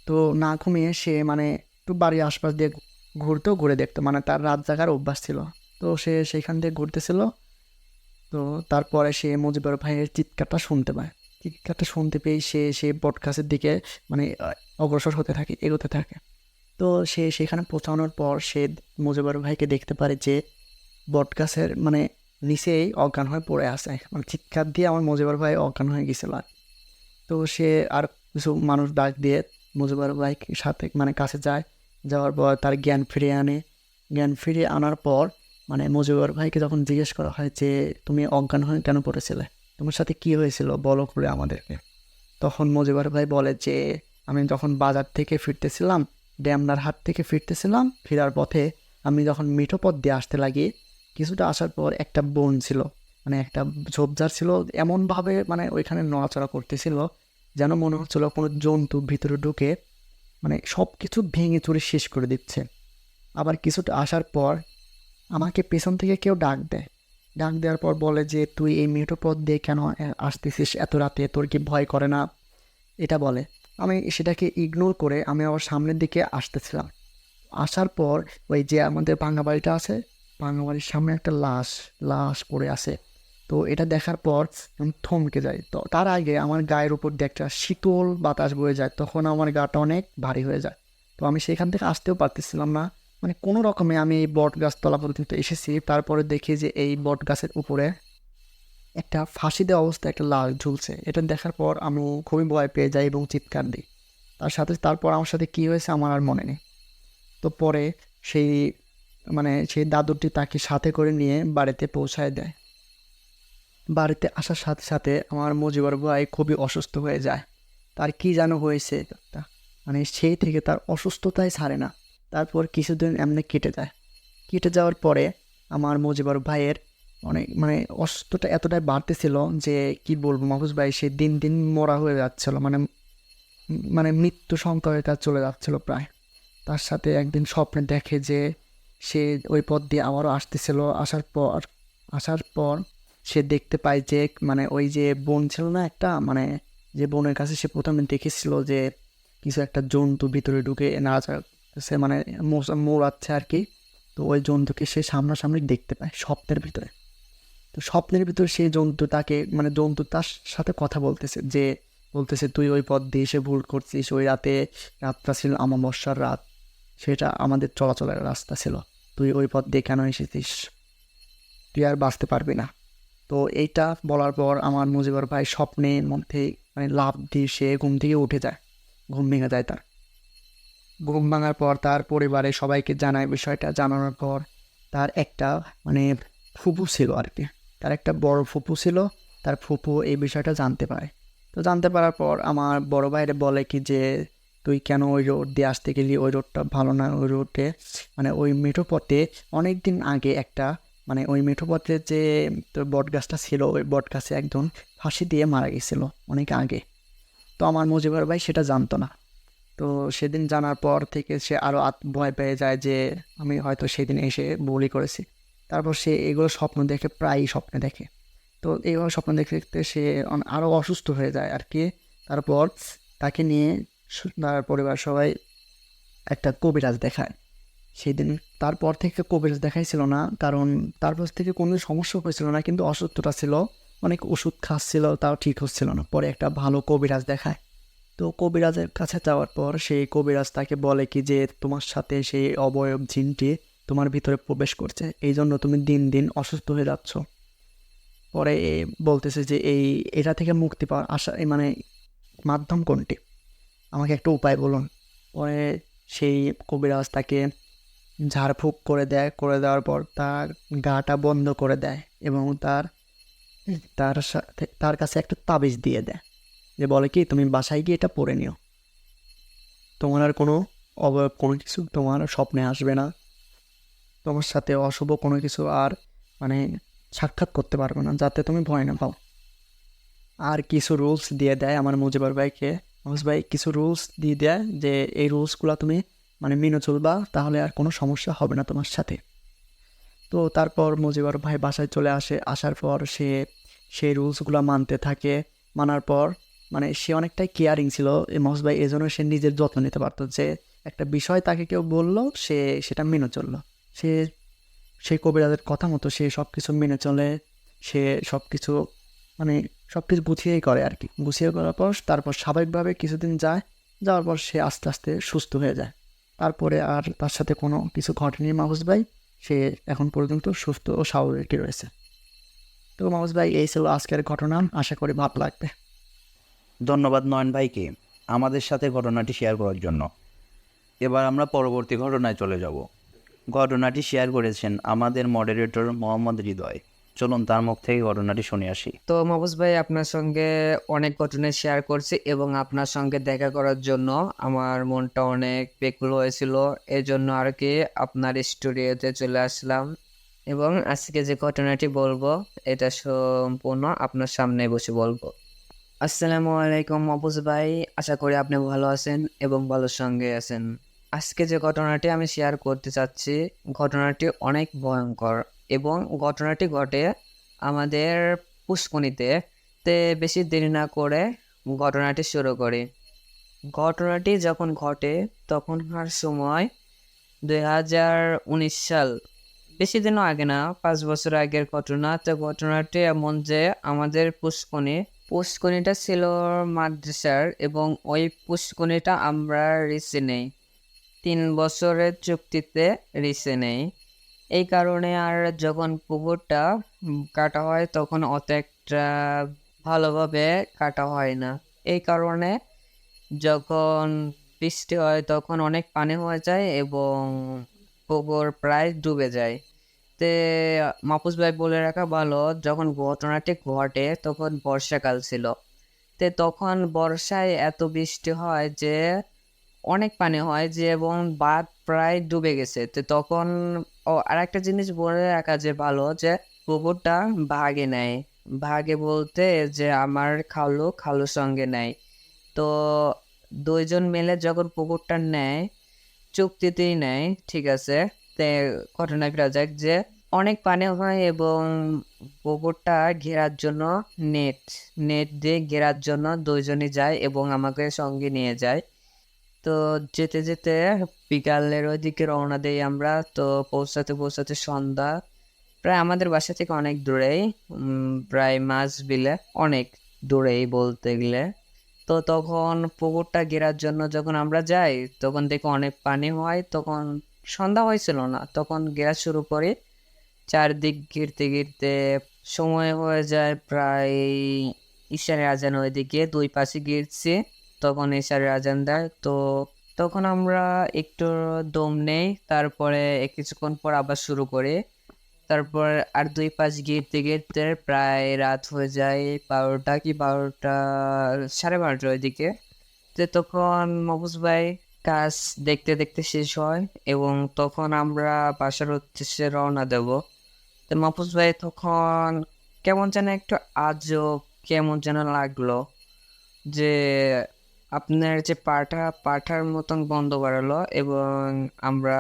তো না ঘুমিয়ে সে মানে একটু বাড়ির আশপাশ দিয়ে ঘুরতো, ঘুরে দেখতো, মানে তার রাত জাগার অভ্যাস ছিল। তো সে সেইখান দিয়ে ঘুরতেছিল। তো তারপরে সে মুজিবুর ভাইয়ের চিৎকারটা শুনতে পায়। চিৎকারটা শুনতে পেয়ে সে সেই বটগাছের দিকে মানে অগ্রসর হতে থাকে, এগোতে থাকে। তো সে সেখানে পৌঁছানোর পর সে মুজিবুর ভাইকে দেখতে পারে যে বটগাছের মানে নিচেই অজ্ঞান হয়ে পড়ে আছে, মানে চিৎকার দিয়ে আমার মুজিবুর ভাই অজ্ঞান হয়ে গেছিল। আর তো সে আর কিছু মানুষ ডাক দিয়ে মুজিবুর ভাই সাথে মানে কাছে যায়। যাওয়ার পর তার জ্ঞান ফিরিয়ে আনে। জ্ঞান ফিরিয়ে আনার পর মানে মুজিবুর ভাইকে যখন জিজ্ঞেস করা হয় যে তুমি অজ্ঞান হয়ে কেন পড়েছিলে, তোমার সাথে কি হয়েছিল বলো খুলে আমাদেরকে, তখন মুজিবুর ভাই বলে যে আমি যখন বাজার থেকে ফিরতেছিলাম, ড্যামনার হাট থেকে ফিরতেছিলাম, ফেরার পথে আমি যখন মিঠো পথ দিয়ে আসতে লাগি, কিছুটা আসার পর একটা বন ছিল, মানে একটা ঝোপঝাড় ছিল, এমনভাবে মানে ওইখানে নড়াচড়া করতেছিল যেন মনে হচ্ছিল কোনো জন্তু ভিতরে ঢুকে মানে সব কিছু ভেঙে চুরে শেষ করে দিচ্ছে। আবার কিছুটা আসার পর আমাকে পেছন থেকে কেউ ডাক দেয়। ডাক দেওয়ার পর বলে যে তুই এই মিঠো পথ দিয়ে কেন আসতেছিস এত রাতে, তোর কি ভয় করে না, এটা বলে। আমি সেটাকে ইগনোর করে আমি আবার সামনের দিকে আসতেছিলাম। আসার পর ওই যে আমাদের ভাঙা বাড়িটা আছে, ভাঙা বাড়ির সামনে একটা লাশ লাশ পড়ে আছে। তো এটা দেখার পর আমি থমকে যাই। তো তার আগে আমার গায়ের উপর দিয়ে একটা শীতল বাতাস বয়ে যায়, তখন আমার গাটা অনেক ভারী হয়ে যায়। তো আমি সেখান থেকে আসতেও পারতেছিলাম না, মানে কোনো রকমে আমি এই বট গাছতলা পর্যন্ত এসেছি। তারপরে দেখি যে এই বট গাছের উপরে একটা ফাঁসি দেওয়া অবস্থায় একটা লাশ ঝুলছে। এটা দেখার পর আমি খুবই ভয় পেয়ে যাই এবং চিৎকার দিই। তারপর আমার সাথে কী হয়েছে আমার আর মনে নেই। তো পরে সেই মানে সেই দাদুটি তাকে সাথে করে নিয়ে বাড়িতে পৌঁছায় দেয়। বাড়িতে আসার সাথে সাথে আমার মুজিবুর ভাই খুবই অসুস্থ হয়ে যায়। তার কি যেন হয়েছে একটা, মানে সেই থেকে তার অসুস্থতাই ছাড়ে না। তারপর কিছুদিন এমনি কেটে যায়। কেটে যাওয়ার পরে আমার মুজিবুর ভাইয়ের অনেক মানে অসুস্থতা এতটাই বাড়তেছিল যে কি বলবো, মাহফুজ ভাই সে দিন দিন মরা হয়ে যাচ্ছিল, মানে মানে মৃত্যু সংখ্যায় তার চলে যাচ্ছিল প্রায়। তার সাথে একদিন স্বপ্নে দেখে যে সে ওই পথ দিয়ে আবারও আসতেছিল। আসার পর সে দেখতে পায় যে মানে ওই যে বন ছিল না একটা, মানে যে বনের কাছে সে প্রথমে দেখেছিল যে কিছু একটা জন্তু ভিতরে ঢুকে নাড়াচাড়া সে মানে মোড়াচ্ছে আর কি। তো ওই জন্তুকে সে সামনাসামনি দেখতে পায় স্বপ্নের ভিতরে। তো স্বপ্নের ভিতরে সেই জন্তু তাকে মানে জন্তু তার সাথে কথা বলতেছে তুই ওই পথ দিয়ে এসে ভুল করছিস, ওই রাতটা ছিল অমাবস্যার রাত, সেটা আমাদের চলাচলের রাস্তা ছিল, তুই ওই পথ দিয়ে কেন এসেছিস, তুই আর বাঁচতে পারবি না। তো এইটা বলার পর আমার মুজিবুর ভাই স্বপ্নের মধ্যে মানে লাফ দিয়ে সে ঘুম থেকে উঠে যায়, ঘুম ভেঙে যায় তার। ঘুম ভাঙার পর তার পরিবারে সবাইকে জানায় বিষয়টা। জানানোর পর তার একটা মানে ফুপু ছিল আর কি, তার একটা বড় ফুপু ছিল। তার ফুপু এই বিষয়টা জানতে পারে। তো জানতে পারার পর আমার বড় ভাইরে বলে কি যে তুই কেন ওই রোড দিয়ে আসতে গেলি, ওই রোডটা ভালো না, ওই রোডে মানে ওই মেঠো পথে অনেক দিন আগে একটা মানে ওই মেঠো পথে যে তোর বট গাছটা ছিল, ওই বট গাছে একজন ফাঁসি দিয়ে মারা গেছিল অনেক আগে। তো আমার মুজিবুর ভাই সেটা জানতো না। তো সেদিন জানার পর থেকে সে আরও ভয় পেয়ে যায় যে আমি হয়তো সেদিন এসে ভুলই করেছি। তারপর সে এগুলো স্বপ্ন দেখে, প্রায়ই স্বপ্নে দেখে। তো এইভাবে স্বপ্ন দেখতে দেখতে সে আরও অসুস্থ হয়ে যায় আর কি। তারপর তাকে নিয়ে তার পরিবার সবাই একটা কবিরাজ দেখায়। সেদিন তারপর থেকে কবিরাজ দেখাইছিল না, কারণ তারপর থেকে কোনো সমস্যা হয়েছিল না, কিন্তু অসুস্থতা ছিল, অনেক ওষুধ খাচ্ছিল, তাও ঠিক হচ্ছিল না। পরে একটা ভালো কবিরাজ দেখায়। তো কবিরাজের কাছে যাওয়ার পর সেই কবিরাজ তাকে বলে কি যে তোমার সাথে সেই অবয়ব জিনটি তোমার ভিতরে প্রবেশ করছে, এই জন্য তুমি দিন দিন অসুস্থ হয়ে যাচ্ছ। পরে বলতেছে যে এটা থেকে মুক্তি পাওয়ার আশা মানে মাধ্যম কোনটি, আমাকে একটা উপায় বলুন। পরে সেই কবিরাজ তাকে ঝাড়ফুঁক করে দেয়, করে দেওয়ার পর তার গাটা বন্ধ করে দেয় এবং তার কাছে একটা তাবিজ দিয়ে দেয়, যে বলে কি তুমি বাসায় গিয়ে এটা পরে নিও, তোমার আর কোনো অবয়ব কোনো কিছু তোমার স্বপ্নে আসবে না, তোমার সাথে অশুভ কোনো কিছু আর মানে সাক্ষাৎ করতে পারবে না, যাতে তুমি ভয় না পাও। আর কিছু রুলস দিয়ে দেয় আমার মুজিবর ভাইকে। মুজিব ভাই কিছু রুলস দিয়ে দেয় যে এই রুলসগুলো তুমি মানে মেনে চলবা, তাহলে আর কোনো সমস্যা হবে না তোমার সাথে। তো তারপর মুজিবর ভাই বাসায় চলে আসে, আসার পর সে সেই রুলসগুলো মানতে থাকে। মানার পর মানে সে অনেকটাই কেয়ারিং ছিল এই মহস ভাই, এই জন্য সে নিজের যত্ন নিতে পারতো, যে একটা বিষয় তাকে কেউ বললো সে সেটা মেনে চললো। সে সেই কবিরাজের কথা মতো সে সব কিছু মেনে চলে, সে সব কিছু মানে সব কিছু গুছিয়েই করে আর কি। গুছিয়ে করার পর তারপর স্বাভাবিকভাবে কিছুদিন যায়, যাওয়ার পর সে আস্তে আস্তে সুস্থ হয়ে যায়। তারপরে আর তার সাথে কোনো কিছু ঘটেনি মাহফুজ ভাই, সে এখন পর্যন্ত সুস্থ ও স্বাভাবিকই রয়েছে। তো মাহফুজ ভাই এই ছিল আজকের ঘটনা, আশা করি ভালো লাগবে। ধন্যবাদ নয়ন ভাইকে আমাদের সাথে ঘটনাটি শেয়ার করার জন্য। এবার আমরা পরবর্তী ঘটনায় চলে যাব। ঘটনাটি শেয়ার করেছেন আমাদের মডারেটর মোহাম্মদ হৃদয়। চলুন তার মুখ থেকে ঘটনাটি শুনে আসি। তো মাহফুজ ভাই আপনার সঙ্গে অনেক ঘটনা শেয়ার করছি এবং আপনার সঙ্গে দেখা করার জন্য আমার মনটা অনেক বেকুল হয়েছিল, এই জন্য আর কি আপনার স্টুডিওতে চলে আসলাম এবং আজকে যে ঘটনাটি বলবো এটা সম্পূর্ণ আপনার সামনে বসে বলবো। আসসালামু আলাইকুম মাহফুজ ভাই, আশা করি আপনি ভালো আছেন এবং ভালো সঙ্গে আছেন। আজকে যে ঘটনাটি আমি শেয়ার করতে চাচ্ছি ঘটনাটি অনেক ভয়ঙ্কর এবং ঘটনাটি ঘটে আমাদের পুষ্কনিতে। তে বেশি দেরি না করে ঘটনাটি শুরু করি। ঘটনাটি যখন ঘটে তখনকার সময় 2019 সাল, বেশি দিনও আগে না, 5 বছর আগের ঘটনা। তো ঘটনাটি এমন যে আমাদের পুষ্কনিটা ছিল মাদ্রাসার এবং ওই পুষ্কনিটা আমরা রিসে নেই, 3 বছরের চুক্তিতে রিসে নেই। এই কারণে আর যখন পুকুরটা কাটা হয় তখন অত একটা ভালোভাবে কাটা হয় না। এই কারণে যখন বৃষ্টি হয় তখন অনেক পানি হয়ে যায় এবং পুকুর প্রায় ডুবে যায়। তে মাহফুজ ভাই বলে রাখা ভালো, যখন ঘটনাটি ঘটে তখন বর্ষাকাল ছিল। তখন বর্ষায় এত বৃষ্টি হয় যে অনেক পানি হয় যে এবং বাঁধ প্রায় ডুবে গেছে। তখন আর একটা জিনিস বলে রাখা যে ভালো, যে পুকুরটা ভাগে নেয়। ভাগে বলতে যে আমার খালুর সঙ্গে নেয়। তো 2 জন মিলে যখন পুকুরটা নেয়, চুক্তিতেই নেয়, ঠিক আছে। তে ঘটনা করা যাক যে অনেক পানি হয় এবং পুকুরটা ঘেরার জন্য নেট দিয়ে ঘেরার জন্য 2 জনই যায় এবং আমাকে সঙ্গে নিয়ে যায়। তো যেতে যেতে বিকালের ওইদিকে রওনা দেই আমরা। তো পৌঁছাতে সন্ধ্যা, প্রায় আমাদের বাসা থেকে অনেক দূরেই, প্রায় মাঝবিলে অনেক দূরেই বলতে গেলে। তো তখন পুকুরটা ঘেরার জন্য যখন আমরা যাই তখন দেখি অনেক পানি হয়। তখন সন্ধ্যা হয়েছিল না, তখন ঘেরা শুরু করি। চারদিক ঘিরতে ঘিরতে সময় হয়ে যায় প্রায় ইশারের আজান, ওইদিকে 2 পাশে ঘিরছি, তখন ইশারের আজান দেয়। তো তখন আমরা একটু দম নেই, তারপরে কিছুক্ষণ পর আবার শুরু করি। তারপর আর 2 পাশ ঘিরতে ঘিরতে প্রায় রাত হয়ে যায় 12টা কি 12টা, 12:30 ওইদিকে। তখন মাহফুজ ভাই কাজ দেখতে দেখতে শেষ হয় এবং তখন আমরা বাসার উদ্দেশ্যে রওনা দেব। তো মাহফুজ ভাই তখন কেমন যেন একটু আজব কেমন যেন লাগলো, যে আপনার যে পাঠার মতন গন্ধ বেরোলো এবং আমরা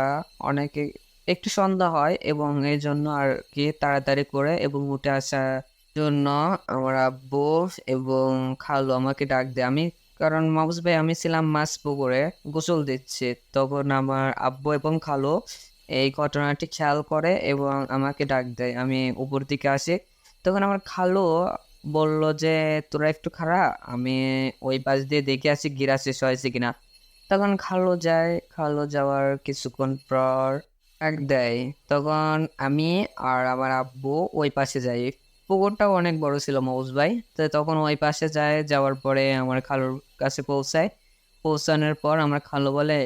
অনেকে একটু সন্ধ্যা হয় এবং এই জন্য আর কি তাড়াতাড়ি করে এবং উঠে আসার জন্য আমার আব্বু এবং খালু আমাকে ডাক দেয়। আমি কারণ মাহফুজ ভাই আমি ছিলাম মাছ পুকুরে গোসল দিচ্ছি, তখন আমার আব্বু এবং খালু এই ঘটনাটি খেয়াল করে এবং আমাকে ডাক দেয়। আমি উপর দিকে আসি, তখন আমার খালু বলল যে তোরা একটু খাড়া, আমি ওই পাশ দিয়ে দেখে আসি গিরা শেষ হয়েছে কিনা। তখন খালু যায়, খালু যাওয়ার কিছুক্ষণ পর ডাক দেয়। তখন আমি আর আমার আব্বু ওই পাশে যাই। পুকুরটাও অনেক বড় ছিল মৌস ভাই, তো তখন ওই পাশে যায়। যাওয়ার পরে আমার খালুর কাছে পৌঁছায়। পৌঁছানোর পর আমার খালু বলে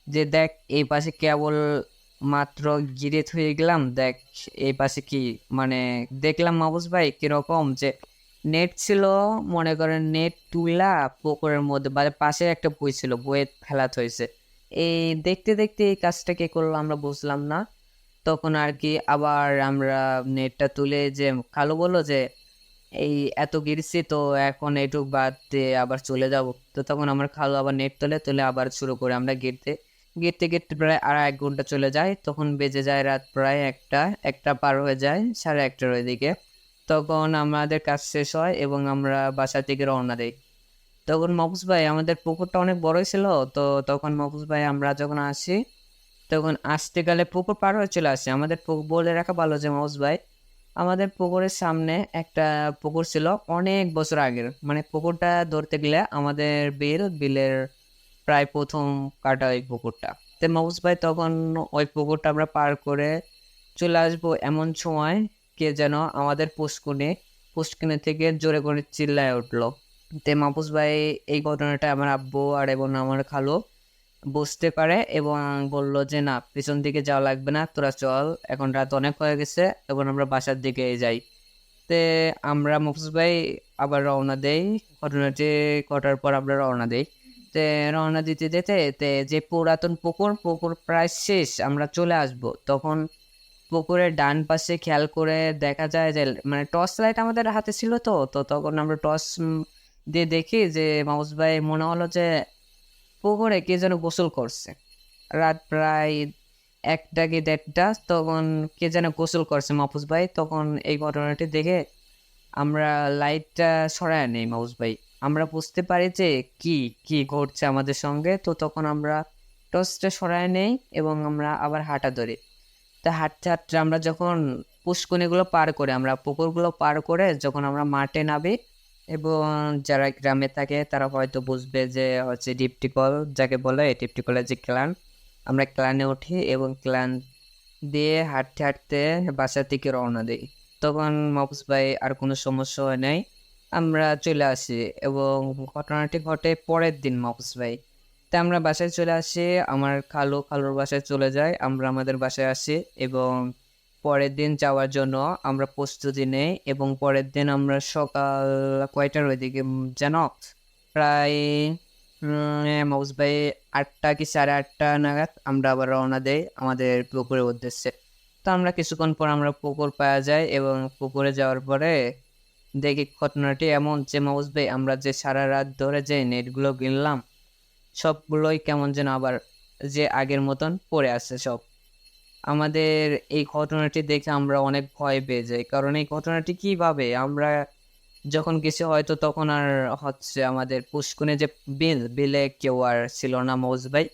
যে দেখ এই পাশে কেবল মাত্র গিরে থুয়ে গেলাম, দেখ এই পাশে কি, মানে দেখলাম মাহবুজ ভাই কিরকম যে নেট ছিল, মনে করেন নেট তুলা পুকুরের মধ্যে বা পাশে একটা বই ছিল, বইয়ে ফেলাত হয়েছে। এই দেখতে দেখতে এই কাজটা কে করলো আমরা বুঝলাম না। তখন আর কি আবার আমরা নেটটা তুলে যে খালু বললো যে এই এত গিরছি তো এখন এইটুক বাদ দিয়ে আবার চলে যাব। তো তখন আমার খালু আবার নেট তুলে তুলে আবার শুরু করে আমরা গিরতে গিরতে গিরতে প্রায় আর 1 ঘন্টা চলে যায়। তখন বেজে যায় রাত প্রায় একটা, একটা পার হয়ে যায় 1:30টার ওইদিকে। তখন আমাদের কাজ শেষ হয় এবং আমরা বাসার দিকে রওনা দিই। তখন মফুজ ভাই আমাদের পুকুরটা অনেক বড়ই ছিল। তো তখন মফুজ ভাই আমরা যখন আসি, তখন আসতে গেলে পুকুর পার হয়ে চলে আসে। আমাদের বলে রাখা ভালো যে মফুজ ভাই আমাদের পুকুরের সামনে একটা পুকুর ছিল অনেক বছর আগের, মানে পুকুরটা ধরতে গেলে আমাদের বিলের প্রায় প্রথম কাটা ওই পুকুরটা। তো মফুজ ভাই তখন ওই পুকুরটা আমরা পার করে চলে আসবো এমন সময় কে যেন আমাদের পুষ্কুনি থেকে জোরে করে চিল্লায় উঠলো। তে মাহফুজ ভাই এই ঘটনাটা আমার আব্বু আর এবং আমার খালু বুঝতে পারে এবং বলল যে না পিছন দিকে যাওয়া লাগবে না, তোরা চল, এখন রাত অনেক হয়ে গেছে, এখন আমরা বাসার দিকে যাই। তে আমরা মাহফুজ ভাই আবার রওনা দেই। ঘটনাটি ঘটার পর আমরা রওনা দেই। তে রওনা দিতে যেতে তে যে পুরাতন পুকুর প্রায় শেষ, আমরা চলে আসব। তখন পুকুরের ডান পাশে খেয়াল করে দেখা যায় যে মানে টর্চ লাইট আমাদের হাতে ছিল। তো তো তখন আমরা টর্চ দিয়ে দেখি যে মাউস ভাই মনে হলো যে পুকুরে কে যেন গোসল করছে। রাত প্রায় 1টা কি 1:30, তখন কে যেন গোসল করছে মাহফুজ ভাই। তখন এই ঘটনাটি দেখে আমরা লাইটটা সরায় নেই মাহফুজ ভাই। আমরা বুঝতে পারি যে কি কি ঘটছে আমাদের সঙ্গে। তো তখন আমরা টর্চটা সরায় নেই এবং আমরা আবার হাঁটা ধরি। তা হাঁটতে হাঁটতে আমরা যখন পুষ্করিণীগুলো পার করে, আমরা পুকুরগুলো পার করে যখন আমরা মাঠে নামি, এবং যারা গ্রামে থাকে তারা হয়তো বুঝবে যে হচ্ছে ডিপটি কল যাকে বলে, ডিপটি কলের যে ক্লান, আমরা ক্লানে উঠি এবং ক্লান দিয়ে হাঁটতে হাঁটতে বাসার দিকে রওনা দিই। তখন মাহফুজ ভাই আর কোনো সমস্যা হয় নাই, আমরা চলে আসি। এবং ঘটনাটি ঘটে পরের দিন মাহফুজ ভাই। তা আমরা বাসায় চলে আসি, আমার খালুর বাসায় চলে যায়, আমরা আমাদের বাসায় আসি এবং পরের দিন যাওয়ার জন্য আমরা প্রস্তুতি নেই। এবং পরের দিন আমরা সকাল কয়টার ওইদিকে যেন প্রায় মাউস ভাই 8টা কি 8:30 নাগাদ আমরা আবার রওনা দেই আমাদের পুকুরের উদ্দেশ্যে। তো আমরা কিছুক্ষণ পর আমরা পুকুর পাওয়া যায় এবং পুকুরে যাওয়ার পরে দেখি ঘটনাটি এমন যে মাউস ভাই আমরা যে সারা রাত ধরে যে নেটগুলো কিনলাম সবগুলোই কেমন যেন আবার যে আগের মতন পড়ে আছে সব। আমাদের এই ঘটনাটি দেখে আমরা অনেক ভয় পেয়ে যাই, কারণ এই ঘটনাটি কিভাবে আমরা যখন গেছি হয়তো তখন আর হচ্ছে আমাদের পুষ্কুনে যে বিলে কেউ আর ছিল না মৌজ ভাই।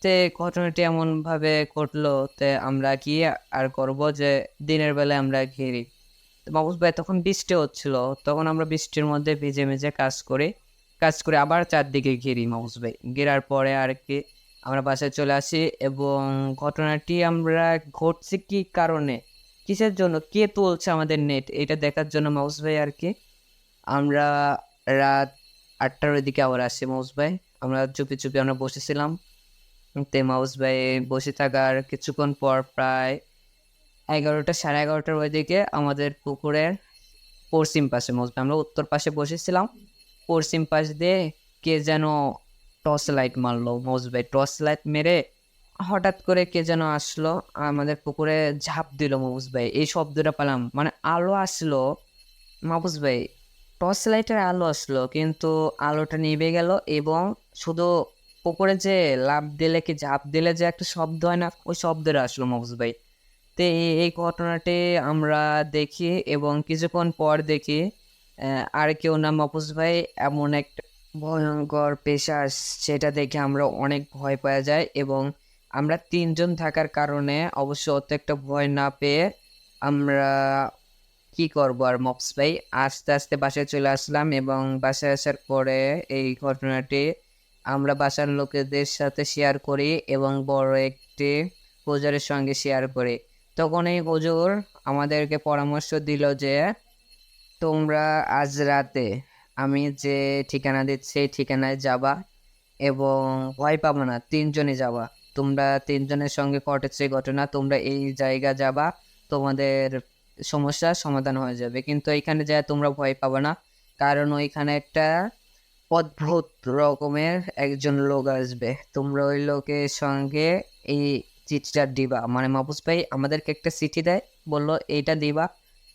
তে ঘটনাটি এমন ভাবে ঘটলো, তে আমরা কি আর করব যে দিনের বেলায় আমরা ঘিরি। মৌজ ভাই তখন বৃষ্টি হচ্ছিল, তখন আমরা বৃষ্টির মধ্যে ভিজে ভিজে কাজ করে আবার চারদিকে ঘিরি মৌজ ভাই। ঘেরার পরে আর কি আমরা বাসায় চলে আসি এবং ঘটনাটি আমরা ঘটছে কি কারণে, কিসের জন্য, কে তুলছে আমাদের নেট, এটা দেখার জন্য মাউস ভাই আর কি আমরা রাত 8টার ওইদিকে আবার আসি মাউস ভাই। আমরা চুপি চুপি আমরা বসেছিলাম। তে মাউস ভাই বসে থাকার কিছুক্ষণ পর প্রায় 11টা 11:30টার ওইদিকে আমাদের পুকুরের পশ্চিম পাশে মাউস ভাই, আমরা উত্তর পাশে বসেছিলাম, পশ্চিম পাশ দিয়ে কে যেন টর্চ লাইট মারলো মাউস ভাই। টর্চ লাইট মেরে হঠাৎ করে কে যেন আসলো আমাদের পুকুরে ঝাঁপ দিল মাহফুজ ভাই। এই শব্দটা পেলাম, মানে আলো আসলো মাহফুজ ভাই, টর্চ লাইটের আলো আসলো কিন্তু আলোটা নিভে গেল এবং শুধু পুকুরে যে লাফ দিলে কি ঝাঁপ দিলে যে একটা শব্দ হয় না, ওই শব্দটা আসলো মাহফুজ ভাই। তো এই ঘটনাটি আমরা দেখি এবং কিছুক্ষণ পর দেখি আর কেউ না মাহফুজ ভাই এমন একটা ভয়ঙ্কর পেশাস, সেটা দেখে আমরা অনেক ভয় পাওয়া যায় এবং আমরা তিনজন থাকার কারণে অবশ্য অত একটা ভয় না পেয়ে আমরা কি করবো আর মপস ভাই আস্তে আস্তে বাসায় চলে আসলাম এবং বাসায় আসার পরে এই ঘটনাটি আমরা বাসার লোকেদের সাথে শেয়ার করি এবং বড় একটি হুজুরের সঙ্গে শেয়ার করি। তখন এই হুজুর আমাদেরকে পরামর্শ দিল যে তোমরা আজ রাতে আমি যে ঠিকানা দিচ্ছি সেই ঠিকানায় যাবা এবং ভয় পাবো না, তিনজনে যাবা। তোমরা তিনজনের সঙ্গে ঘটেছে ঘটনা, তোমরা এই জায়গা যাবা, তোমাদের সমস্যার সমাধান হয়ে যাবে। কিন্তু এখানে যায় তোমরা ভয় পাবে না, কারণ ওইখানে একটা অদ্ভুত রকমের একজন লোক আসবে। তোমরা ওই লোকের সঙ্গে এই চিঠিটা দিবা, মানে মাহফুজ ভাই আমাদেরকে একটা চিঠি দেয়, বললো এইটা দিবা,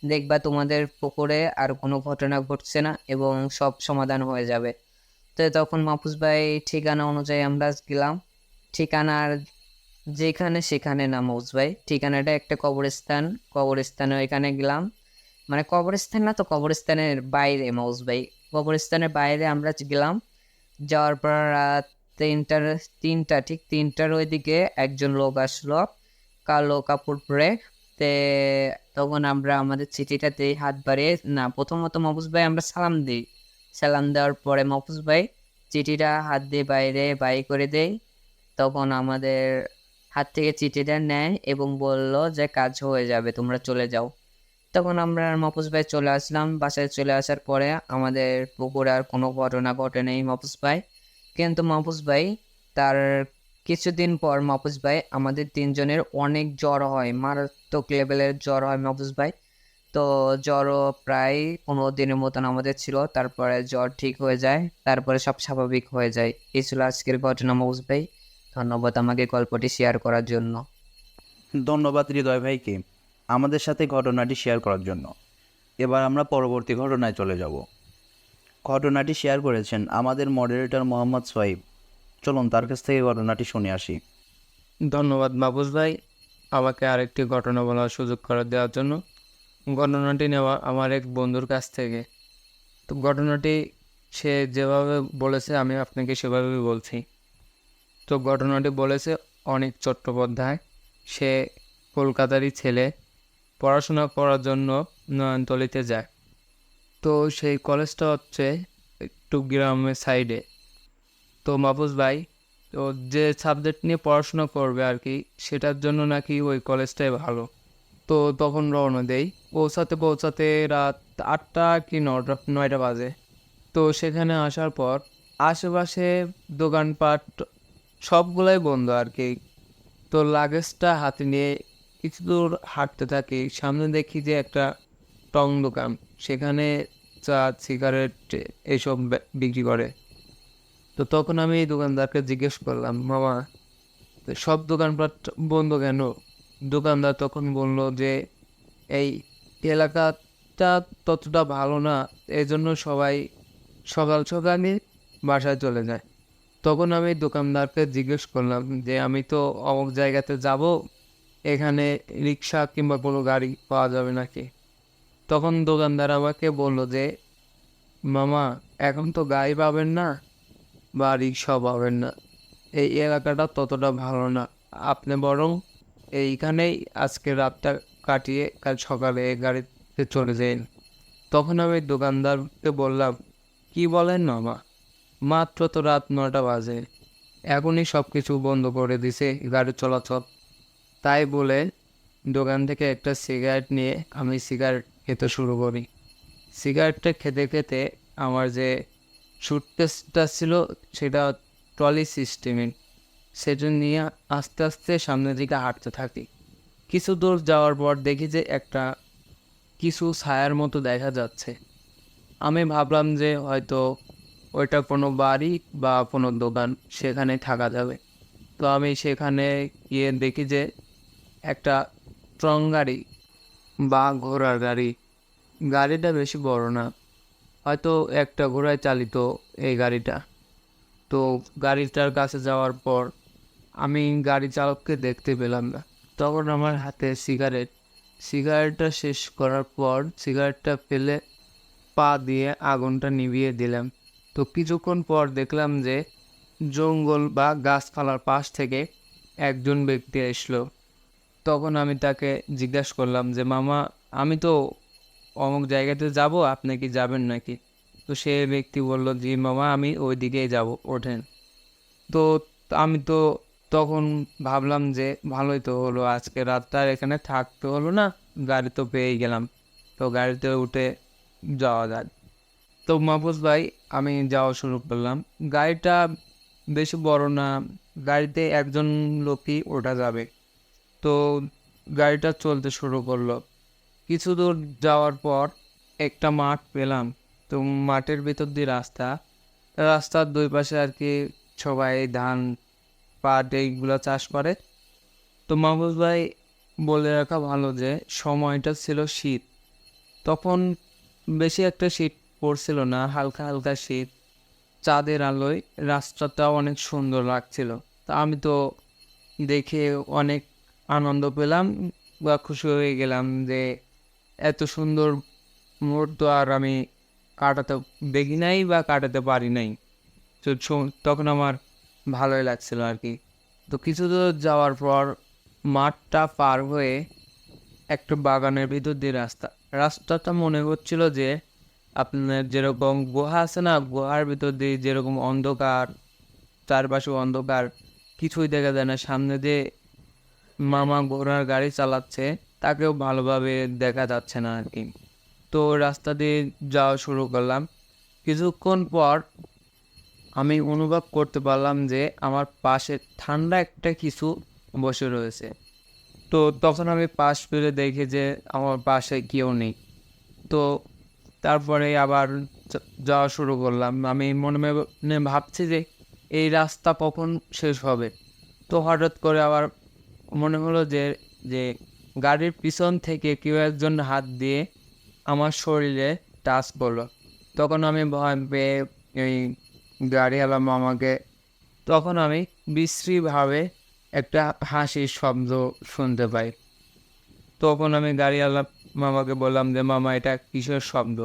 দেখবা তোমাদের পুকুরে আর কোনো ঘটনা ঘটছে না এবং সব সমাধান হয়ে যাবে। তো তখন মাহফুজ ভাই ঠিকানা অনুযায়ী আমরা গেলাম। ঠিকানার যেখানে সেখানে না মাহফুজ ভাই, ঠিকানাটা একটা কবরস্থান, কবরস্থানে ওইখানে গেলাম। মানে কবরস্থান না তো, কবরস্থানের বাইরে মাহফুজ ভাই, কবরস্থানের বাইরে আমরা গেলাম। যাওয়ার পর রাত তিনটার ওইদিকে একজন লোক আসলো কালো কাপড় পরে। তে তখন আমরা আমাদের চিঠিটা দিই হাত বাড়িয়ে, না প্রথমত মাহফুজ ভাই আমরা সালাম দিই, সালাম দেওয়ার পরে মাহফুজ ভাই চিঠিটা হাত দিয়ে বাই করে দেই। তখন আমাদের হাত থেকে চিঠিটা নেয় এবং বলল যে কাজ হয়ে যাবে, তোমরা চলে যাও। তখন আমরা আর মাহফুজ ভাই চলে আসলাম। বাসায় চলে আসার পরে আমাদের পুকুরে আর কোনো ঘটনা ঘটে নেই মাহফুজ ভাই। কিন্তু মাহফুজ ভাই তার কিছুদিন পর মাহফুজ ভাই আমাদের তিনজনের অনেক জ্বর হয়, মারাত্মক লেভেলের জ্বর হয় মাহফুজ ভাই। তো জ্বরও প্রায় 15 দিনের মতন আমাদের ছিল, তারপরে জ্বর ঠিক হয়ে যায়, তারপরে সব স্বাভাবিক হয়ে যায়। এই ছিল আজকের ঘটনা মাহফুজ ভাই। ধন্যবাদ আমাকে গল্পটি শেয়ার করার জন্য। ধন্যবাদ হৃদয় ভাইকে আমাদের সাথে ঘটনাটি শেয়ার করার জন্য। এবার আমরা পরবর্তী ঘটনায় চলে যাব। ঘটনাটি শেয়ার করেছেন আমাদের মডারেটর মোহাম্মদ সোহাইব। চলুন তার কাছ থেকে ঘটনাটি শুনে আসি। ধন্যবাদ মাহফুজ ভাই আমাকে আরেকটি ঘটনা বলার সুযোগ করে দেওয়ার জন্য। ঘটনাটি নেওয়া আমার এক বন্ধুর কাছ থেকে। তো ঘটনাটি সে যেভাবে বলেছে আমি আপনাকে সেভাবেই বলছি। তো ঘটনাটি বলেছে অনিক চট্টোপাধ্যায়। সে কলকাতারই ছেলে, পড়াশোনা করার জন্য নয়নতলিতে যায়। তো সেই কলেজটা হচ্ছে একটু গ্রামের সাইডে। তো মাহফুজ ভাই তো যে সাবজেক্ট নিয়ে পড়াশোনা করবে আর কি, সেটার জন্য নাকি ওই কলেজটাই ভালো। তো তখন রওনা দেই, পৌঁছাতে রাত 8টা কি 9টা বাজে। তো সেখানে আসার পর আশেপাশে দোকানপাট সবগুলাই বন্ধ আর কি। তো লাগেজটা হাতে নিয়ে কিছু দূর হাঁটতে থাকি, সামনে দেখি যে একটা টং দোকান, সেখানে চা সিগারেট এইসব বিক্রি করে। তো তখন আমি এই দোকানদারকে জিজ্ঞেস করলাম, মামা তো সব দোকানপাট বন্ধ কেন? দোকানদার তখন বলল যে এই এলাকাটা ততটা ভালো না, এই জন্য সবাই সকাল সকালই বাসায় চলে যায়। তখন আমি দোকানদারকে জিজ্ঞেস করলাম যে আমি তো অমুক জায়গাতে যাব, এখানে রিক্সা কিংবা কোনো গাড়ি পাওয়া যাবে নাকি? তখন দোকানদার আমাকে বলল যে মামা এখন তো গাড়ি পাবেন না বা রিক্সাও পাবেন না, এই এলাকাটা ততটা ভালো না, আপনি বরং এইখানেই আজকে রাতটা কাটিয়ে কাল সকালে এই গাড়িতে চলে যান। তখন আমি দোকানদারকে বললাম, কি বলেন মামা, মাত্র তো রাত 9টা বাজে, এখনই সব কিছু বন্ধ করে দিছে গাড়ি চলাচল। তাই বলে দোকান থেকে একটা সিগারেট নিয়ে আমি সিগারেট খেতে শুরু করি। সিগারেটটা খেতে খেতে আমার যে সুটকেসটা ছিল সেটা ট্রলি সিস্টেমের, সেটা নিয়ে আস্তে আস্তে সামনের দিকে হাঁটতে থাকি। কিছু দূর যাওয়ার পর দেখি যে একটা কিছু ছায়ার মতো দেখা যাচ্ছে। আমি ভাবলাম যে হয়তো ওইটা কোনো বাড়ি বা কোনো দোকান, সেখানে থাকা যাবে। তো আমি সেখানে গিয়ে দেখি যে একটা ট্রং গাড়ি বা ঘোড়ার গাড়ি, গাড়িটা বেশি বড় না, হয়তো একটা ঘোড়ায় চালিত এই গাড়িটা। তো গাড়িটার কাছে যাওয়ার পর আমি গাড়ি চালককে দেখতে পেলাম না। তখন আমার হাতে সিগারেটটা শেষ করার পর সিগারেটটা ফেলে পা দিয়ে আগুনটা নিভিয়ে দিলাম। তো তো কিছুক্ষণ পর দেখলাম যে জঙ্গল বা গাছপালার পাশ থেকে একজন ব্যক্তি আসলো। তখন আমি তাকে জিজ্ঞাসা করলাম যে মামা, আমি তো অমুক জায়গাতে যাব, আপনি কি যাবেন নাকি? তো সে ব্যক্তি বলল, জি মামা, আমি ওই দিকেই যাব, ওঠেন। তো আমি তো তখন ভাবলাম যে ভালোই তো হলো, আজকে রাতটা আর এখানে থাকতে হলো না, গাড়ি তো পেয়েই গেলাম, তো গাড়িতে উঠে যাওয়া যাক। তো মাহফুজ ভাই, আমি যাওয়া শুরু করলাম। গাড়িটা বেশি বড় না, গাড়িতে একজন লোকই ওঠা যাবে। তো গাড়িটা চলতে শুরু করলো। কিছু দূর যাওয়ার পর একটা মাঠ পেলাম। তো মাঠের ভিতর দিয়ে রাস্তার দুই পাশে আর কি সবাই ধান, পাট এইগুলো চাষ করে। তো মাহফুজ ভাই, বলে রাখা ভালো যে সময়টা ছিল শীত। তখন বেশি একটা শীত পড়ছিল না, হালকা হালকা শীত। চাঁদের আলোয় রাস্তাটা অনেক সুন্দর লাগছিল। তা আমি তো দেখে অনেক আনন্দ পেলাম বা খুশি হয়ে গেলাম যে এত সুন্দর মুহূর্ত আর আমি কাটাতে দেখি নাই বা কাটাতে পারি নাই। তো তখন আমার ভালোই লাগছিল আর কি। তো কিছু দূর যাওয়ার পর মাঠটা পার হয়ে একটা বাগানের ভিতর দিয়ে রাস্তাটা মনে হচ্ছিল যে আপনার যেরকম গুহা আছে না, গুহার ভিতর দিয়ে যেরকম অন্ধকার, চারপাশে অন্ধকার, কিছুই দেখা যায় না। সামনে দিয়ে মামা ঘোড়ার গাড়ি চালাচ্ছে, তাকেও ভালোভাবে দেখা যাচ্ছে না আর কি। তো রাস্তা দিয়ে যাওয়া শুরু করলাম। কিছুক্ষণ পর আমি অনুভব করতে পারলাম যে আমার পাশে ঠান্ডা একটা কিছু বসে রয়েছে। তো তখন আমি পাশ ফিরে দেখি যে আমার পাশে কেউ নেই। তো তারপরে আবার যাওয়া শুরু করলাম। আমি মনে মনে ভাবছি যে এই রাস্তা কখন শেষ হবে। তো হঠাৎ করে আবার মনে হলো যে যে গাড়ির পিছন থেকে কেউ একজন হাত দিয়ে আমার শরীরে টাচ করলো। তখন আমি ভয় পেয়ে এই গাড়িওয়ালা মামাকে, তখন আমি বিশ্রীভাবে একটা হাসির শব্দ শুনতে পাই। তখন আমি গাড়িওয়ালা মামাকে বললাম যে মামা, এটা কিসের শব্দ?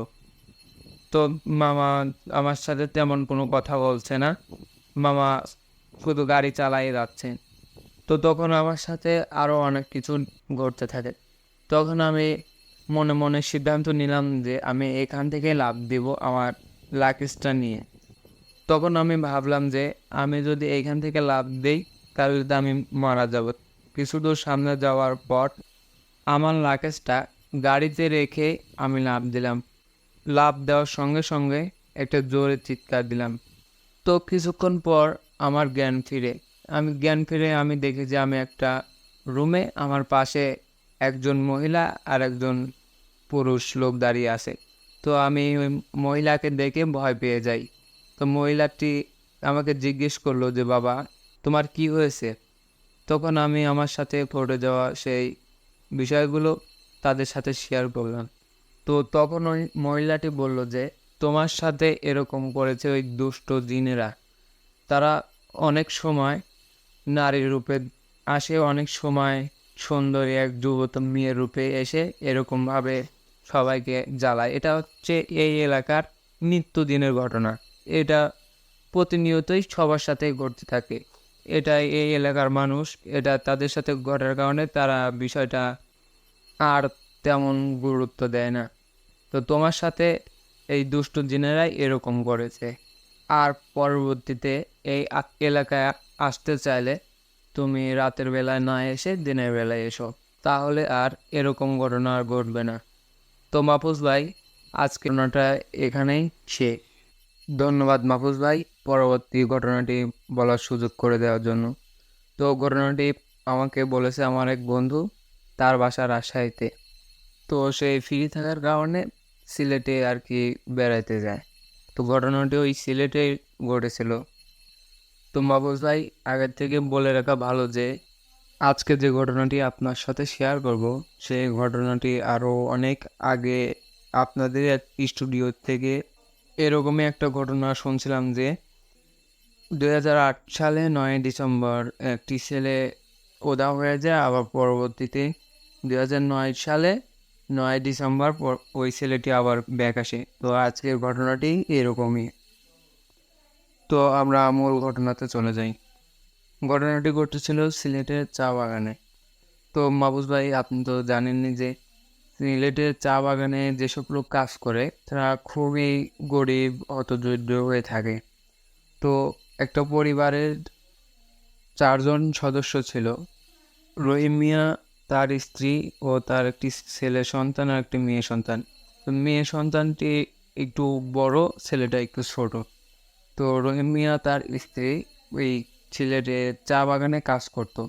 তো মামা আমার সাথে তেমন কোনো কথা বলছে না, মামা শুধু গাড়ি চালাই যাচ্ছে। তো তখন আমার সাথে আরও অনেক কিছু ঘটতে থাকে। তখন আমি মনে মনে সিদ্ধান্ত নিলাম যে আমি এখান থেকে লাফ দিব আমার লাগেজটা নিয়ে। তখন আমি ভাবলাম যে আমি যদি এইখান থেকে লাফ দিই তাহলে তো আমি মারা যাব। কিছু দূর সামনে যাওয়ার পর আমার লাগেজটা গাড়িতে রেখে আমি লাফ দিলাম। লাফ দেওয়ার সঙ্গে সঙ্গে একটা জোরে চিৎকার দিলাম। তো কিছুক্ষণ পর আমার জ্ঞান ফিরে আমি দেখি যে আমি একটা রুমে, আমার পাশে একজন মহিলা আর একজন পুরুষ লোক দাঁড়িয়ে আছে। তো আমি ওই মহিলাকে দেখে ভয় পেয়ে যাই। তো মহিলাটি আমাকে জিজ্ঞেস করলো যে বাবা, তোমার কি হয়েছে? তখন আমি আমার সাথে ঘটে যাওয়া সেই বিষয়গুলো তাদের সাথে শেয়ার করলাম। তো তখন ওই মহিলাটি বলল যে তোমার সাথে এরকম করেছে ওই দুষ্ট জিনেরা। তারা অনেক সময় নারীর রূপে আসে, অনেক সময় সুন্দরী এক যুবতী মেয়ের রূপে এসে এরকমভাবে সবাইকে জ্বালায়। এটা হচ্ছে এই এলাকার নিত্যদিনের ঘটনা। এটা প্রতিনিয়তই সবার সাথেই ঘটতে থাকে। এটা এই এলাকার মানুষ, এটা তাদের সাথে ঘটার কারণে তারা বিষয়টা আর তেমন গুরুত্ব দেয় না। তো তোমার সাথে এই দুষ্ট জিনেরাই এরকম করেছে। আর পরবর্তীতে এই এলাকায় আসতে চাইলে তুমি রাতের বেলায় না এসে দিনের বেলায় এসো, তাহলে আর এরকম ঘটনা আর ঘটবে না। তো মাহফুজ ভাই, আজকে ঘটনাটা এখানেই শেষ। ধন্যবাদ মাহফুজ ভাই পরবর্তী ঘটনাটি বলার সুযোগ করে দেওয়ার জন্য। তো ঘটনাটি আমাকে বলেছে আমার এক বন্ধু, তার বাসা রাজশাহীতে। তো সে ফ্রি থাকার কারণে সিলেটে আর কি বেড়াইতে যায়। তো ঘটনাটি ওই সিলেটে ঘটেছিল। তো মাহফুজ ভাই, আগের থেকে বলে রাখা ভালো যে আজকে যে ঘটনাটি আপনার সাথে শেয়ার করব, সেই ঘটনাটি আরও অনেক আগে আপনাদের এক স্টুডিও থেকে এরকমই একটা ঘটনা শুনছিলাম যে 2008 সালে 9 ডিসেম্বর একটি ছেলে উধাও হয়ে যায়, আবার পরবর্তীতে 2009 সালে 9 ডিসেম্বর ওই ছেলেটি আবার ব্যাক আসে। তো আজকের ঘটনাটি এরকমই। তো আমরা মূল ঘটনাতে চলে যাই। ঘটনাটি ঘটেছিল সিলেটের চা বাগানে। তো মাহফুজ ভাই, আপনি তো জানেনই যে সিলেটের চা বাগানে যেসব লোক কাজ করে তারা খুবই গরিব, হতদরিদ্র হয়ে থাকে। তো একটা পরিবারের 4 জন সদস্য ছিল। রহিম মিয়া, তার স্ত্রী ও তার একটি ছেলে সন্তান আর একটি মেয়ে সন্তান। তো মেয়ে সন্তানটি একটু বড়, ছেলেটা একটু ছোট। তো রহিম মিয়া তার স্ত্রী ওই সিলেটের চা বাগানে কাজ করতো।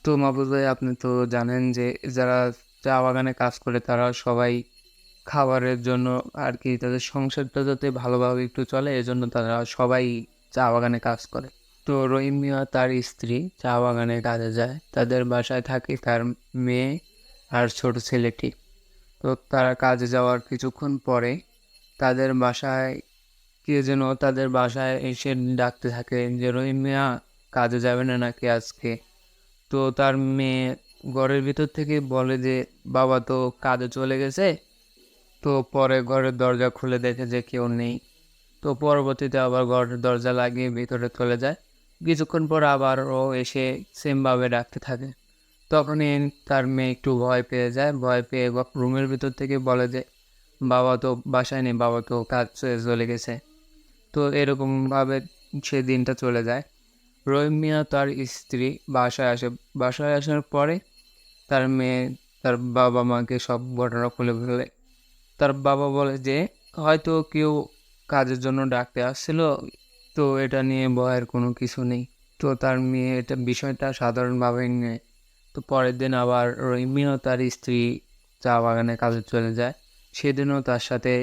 তো মাহফুজ ভাই, আপনি তো জানেন যে যারা চা বাগানে কাজ করে তারা সবাই খাবারের জন্য আর কি, তাদের সংসারটা যাতে ভালোভাবে একটু চলে এজন্য তারা সবাই চা বাগানে কাজ করে। তো রহিম মিয়া তার স্ত্রী চা বাগানে কাজে যায়, তাদের বাসায় থাকে তার মেয়ে আর ছোট ছেলেটি। তো তারা কাজে যাওয়ার কিছুক্ষণ পরে তাদের বাসায় কে যেন তাদের বাসায় এসে ডাকতে থাকে যে রহিম মিয়া কাজে যাবে না নাকি আজকে। তো তার মেয়ে ঘরের ভিতর থেকে বলে যে বাবা তো কাজে চলে গেছে। তো পরে ঘরের দরজা খুলে দেখে যে কেউ নেই। তো পরবর্তীতে আবার ঘরের দরজা লাগিয়ে ভিতরে চলে যায়। কিছুক্ষণ পর আবার ও এসে সেমভাবে ডাকতে থাকে। তখনই তার মেয়ে একটু ভয় পেয়ে যায়, ভয় পেয়ে রুমের ভিতর থেকে বলে যে বাবা তো বাসায় নেই, বাবা তো কাজ চলে গেছে। তো এরকমভাবে সে দিনটা চলে যায়। রহিম মিয়া তার স্ত্রী বাসায় আসে। বাসায় আসার পরে তার মেয়ে তার বাবা মাকে সব ঘটনা খুলে ফেলে। তার বাবা বলে যে হয়তো কেউ কাজের জন্য ডাকতে আসছিল, তো এটা নিয়ে ভয়ের কোনো কিছু নেই। তো তার মেয়ে এটা বিষয়টা সাধারণভাবে নেয়। তো পরের দিন আবার রহিম মিয়া তার স্ত্রী চা বাগানে কাজে চলে যায়। সেদিনও তার সাথে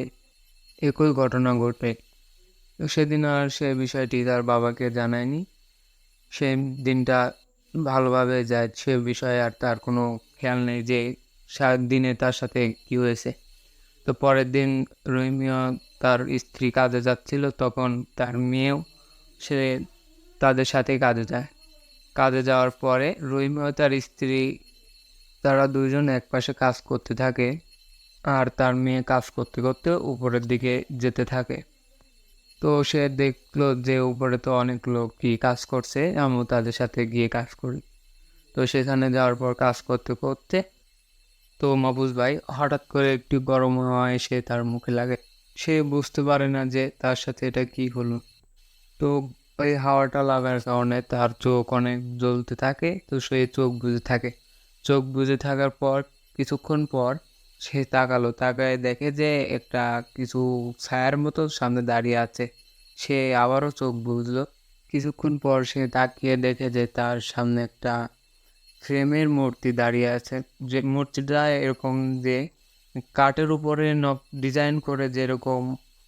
একই ঘটনা ঘটে। তো সেদিন আর সে বিষয়টি তার বাবাকে জানায়নি। সে দিনটা ভালোভাবে যায়, সে বিষয়ে আর তার কোনো খেয়াল নেই যে দিনে তার সাথে কী হয়েছে। তো পরের দিন রহিম মিয়া তার স্ত্রী কাজে যাচ্ছিল, তখন তার মেয়েও সে তাদের সাথে কাজে যায়। কাজে যাওয়ার পরে রহিম মিয়া তার স্ত্রী তারা দুইজন একপাশে কাজ করতে থাকে আর তার মেয়ে কাজ করতে করতে উপরের দিকে যেতে থাকে। তো সে দেখলো যে উপরে তো অনেক লোক কি কাজ করছে, আমিও তাদের সাথে গিয়ে কাজ করি। তো সেখানে যাওয়ার পর কাজ করতে করতে তো মাহফুজ ভাই হঠাৎ করে একটু গরম হাওয়া এসে তার মুখে লাগে। সে বুঝতে পারে না যে তার সাথে এটা কি হলো। তো ওই হাওয়াটা লাগার কারণে তার চোখ অনেক জ্বলতে থাকে। তো সে চোখ বুজে থাকে। চোখ বুজে থাকার পর কিছুক্ষণ পর সে তাকায় দেখে যে একটা কিছু ছায়ার মতো সামনে দাঁড়িয়ে আছে। সে আবারও চোখ বুজলো। কিছুক্ষণ পর সে তাকিয়ে দেখে যে তার সামনে একটা ফ্রেমের মূর্তি দাঁড়িয়ে আছে। যে মূর্তিটা এরকম যে কাঠের উপরে ডিজাইন করে যেরকম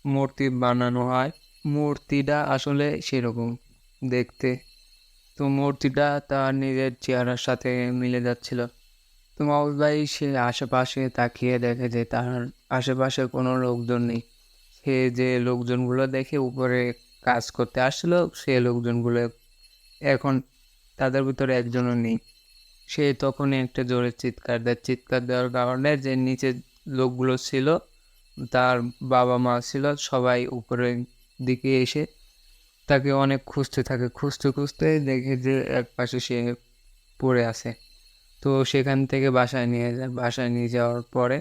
মূর্তি বানানো হয়, মূর্তিটা আসলে সেরকম দেখতে। তো মূর্তিটা তার নিজের চেহারার সাথে মিলে যাচ্ছিল। তো মাহফুজ ভাই সে আশেপাশে তাকিয়ে দেখে যে তার আশেপাশে কোনো লোকজন নেই। সে যে লোকজনগুলো দেখে উপরে কাজ করতে আসছিল, সে লোকজনগুলো এখন তাদের ভিতরে একজনও নেই। সে তখনই একটা জোরে চিৎকার দেয়। চিৎকার দেওয়ার কারণে যে নিচে লোকগুলো ছিল, তার বাবা মা ছিল, সবাই উপরের দিকে এসে তাকে অনেক খুঁজতে থাকে। খুঁজতে খুঁজতে দেখে যে এক পাশে সে পড়ে আছে। তো সেখান থেকে বাসায় নিয়ে যায়। বাসায় নিয়ে যাওয়ার পরে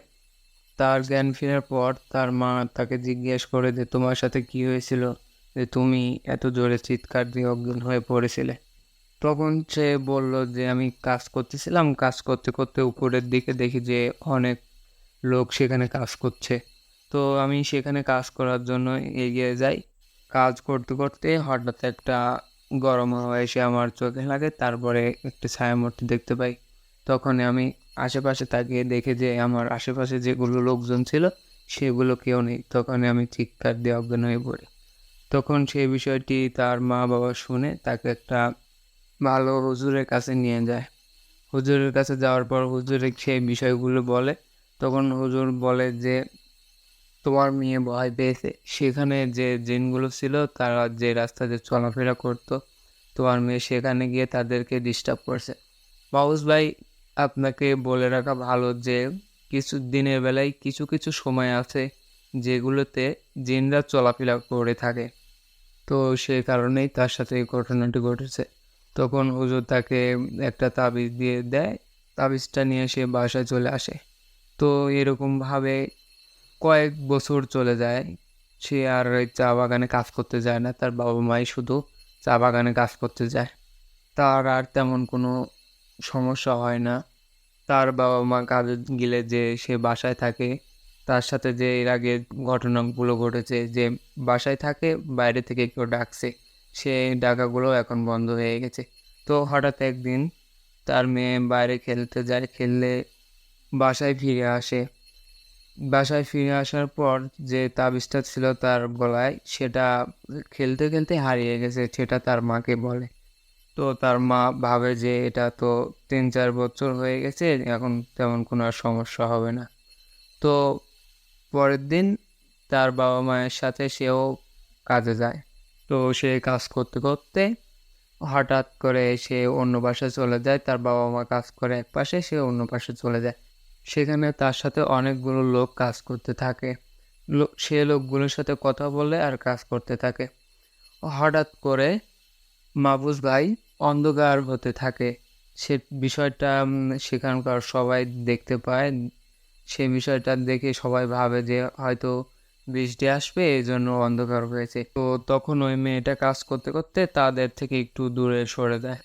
তার জ্ঞান ফেরার পর তার মা তাকে জিজ্ঞেস করে যে তোমার সাথে কি হয়েছিল, যে তুমি এত জোরে চিৎকার দিয়ে অজ্ঞান হয়ে পড়েছিলে। তখন সে বলল যে আমি কাজ করতেছিলাম, কাজ করতে করতে উপরের দিকে দেখি যে অনেক লোক সেখানে কাজ করছে। তো আমি সেখানে কাজ করার জন্য এগিয়ে যাই। কাজ করতে করতে হঠাৎ একটা গরম হাওয়া এসে আমার চোখে লাগে, তারপরে একটা ছায়ামূর্তি দেখতে পাই। তখন আমি আশেপাশে তাকিয়ে দেখে যে আমার আশেপাশে যেগুলো লোকজন ছিল সেগুলো কেউ নেই। তখন আমি চিৎকার দিয়ে অজ্ঞান হয়ে পড়ি। তখন সেই বিষয়টি তার মা বাবা শুনে তাকে একটা ভালো হুজুরের কাছে নিয়ে যায়। হুজুরের কাছে যাওয়ার পর হুজুরে সেই বিষয়গুলো বলে। তখন হুজুর বলে যে তোমার মেয়ে ভয় পেয়েছে। সেখানে যে জিনগুলো ছিল তারা যে রাস্তা দিয়ে চলাফেরা করতো, তোমার মেয়ে সেখানে গিয়ে তাদেরকে ডিস্টার্ব করছে। মাহফুজ ভাই, আপনাকে বলে রাখা ভালো যে কিছু দিনের বেলায় কিছু কিছু সময় আছে যেগুলোতে জিনরা চলাফেরা করে থাকে। তো সেই কারণেই তার সাথে এই ঘটনাটি ঘটেছে। তখন হুজুর তাকে একটা তাবিজ দিয়ে দেয়, তাবিজটা নিয়ে সে বাসায় চলে আসে। তো এরকমভাবে কয়েক বছর চলে যায়, সে আর ওই চা বাগানে কাজ করতে যায় না, তার বাবা মাই শুধু চা বাগানে কাজ করতে যায়। তার আর তেমন কোনো সমস্যা হয় না। তার বাবা মা কাজে গেলে যে সে বাসায় থাকে, তার সাথে যে এর আগে ঘটনাগুলো ঘটেছে যে বাসায় থাকে, বাইরে থেকে কেউ ডাকছে, সেই ডাকাগুলো এখন বন্ধ হয়ে গেছে। তো হঠাৎ একদিন তার মেয়ে বাইরে খেলতে যায়, খেললে বাসায় ফিরে আসে। বাসায় ফিরে আসার পর যে তাবিজটা ছিল তার গলায়, সেটা খেলতে খেলতে হারিয়ে গেছে, সেটা তার মাকে বলে। তো তার মা ভাবে যে এটা তো 3-4 বছর হয়ে গেছে, এখন তেমন কোনো আর সমস্যা হবে না। তো পরের দিন তার বাবা মায়ের সাথে সেও কাজে যায়। তো সে কাজ করতে করতে হঠাৎ করে সে অন্য বাসায় চলে যায়। তার বাবা মা কাজ করে এক পাশে, সে অন্য পাশে চলে যায়। সেখানে তার সাথে অনেকগুলো লোক কাজ করতে থাকে। সে লোকগুলোর সাথে কথা বলে আর কাজ করতে থাকে। হঠাৎ করে মাহফুজ ভাই অন্ধকার হতে থাকে। সে বিষয়টা সেখানকার সবাই দেখতে পায়। সে বিষয়টা দেখে সবাই ভাবে যে হয়তো বৃষ্টি আসবে, এই জন্য অন্ধকার হয়েছে। তো তখন ওই মেয়েটা কাজ করতে করতে তাদের থেকে একটু দূরে সরে যায়।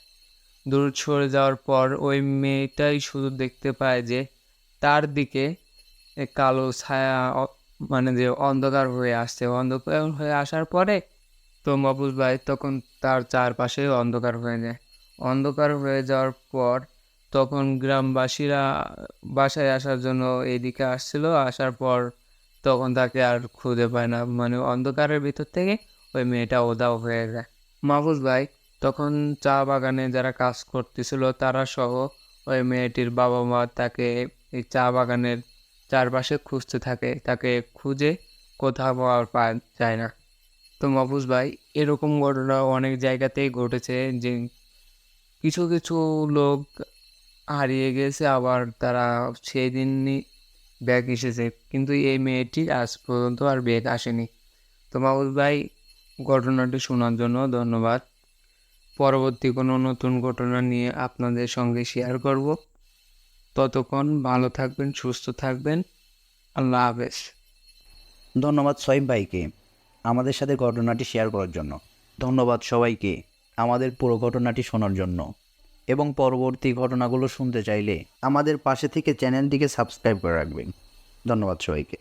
দূরে সরে যাওয়ার পর ওই মেয়েটাই শুধু দেখতে পায় যে তার দিকে কালো ছায়া, মানে যে অন্ধকার হয়ে আসছে। অন্ধকার হয়ে আসার পরে তো মাহফুজ ভাই তখন তার চারপাশে অন্ধকার হয়ে যায়। অন্ধকার হয়ে যাওয়ার পর তখন গ্রামবাসীরা বাসায় আসার জন্য এদিকে আসছিল। আসার পর তখন তাকে আর খুঁজে পায় না, মানে অন্ধকারের ভিতর থেকে ওই মেয়েটা উধাও হয়ে যায়। মাহফুজ ভাই তখন চা বাগানে যারা কাজ করতেছিল তারা সহ ওই মেয়েটির বাবা মা তাকে এই চা বাগানের চারপাশে খুঁজতে থাকে। তাকে খুঁজে কোথাও আর পাওয়া যায় না। তো মাহফুজ ভাই, এরকম ঘটনা অনেক জায়গাতেই ঘটেছে যে কিছু কিছু লোক হারিয়ে গেছে, আবার তারা সেই দিনই ব্যাগ এসেছে, কিন্তু এই মেয়েটি আজ পর্যন্ত আর ব্যাগ আসেনি। তো মাহফুজ ভাই, ঘটনাটি শোনার জন্য ধন্যবাদ। পরবর্তী কোনো নতুন ঘটনা নিয়ে আপনাদের সঙ্গে শেয়ার করব। ততক্ষণ ভালো থাকবেন, সুস্থ থাকবেন। আল্লাহ হাফেজ। ধন্যবাদ সোহেব ভাইকে আমাদের সাথে ঘটনাটি শেয়ার করার জন্য। ধন্যবাদ সবাইকে আমাদের পুরো ঘটনাটি শোনার জন্য। এবং পরবর্তী ঘটনাগুলো শুনতে চাইলে আমাদের পাশে থেকে চ্যানেলটিকে সাবস্ক্রাইব করে রাখবেন। ধন্যবাদ সবাইকে।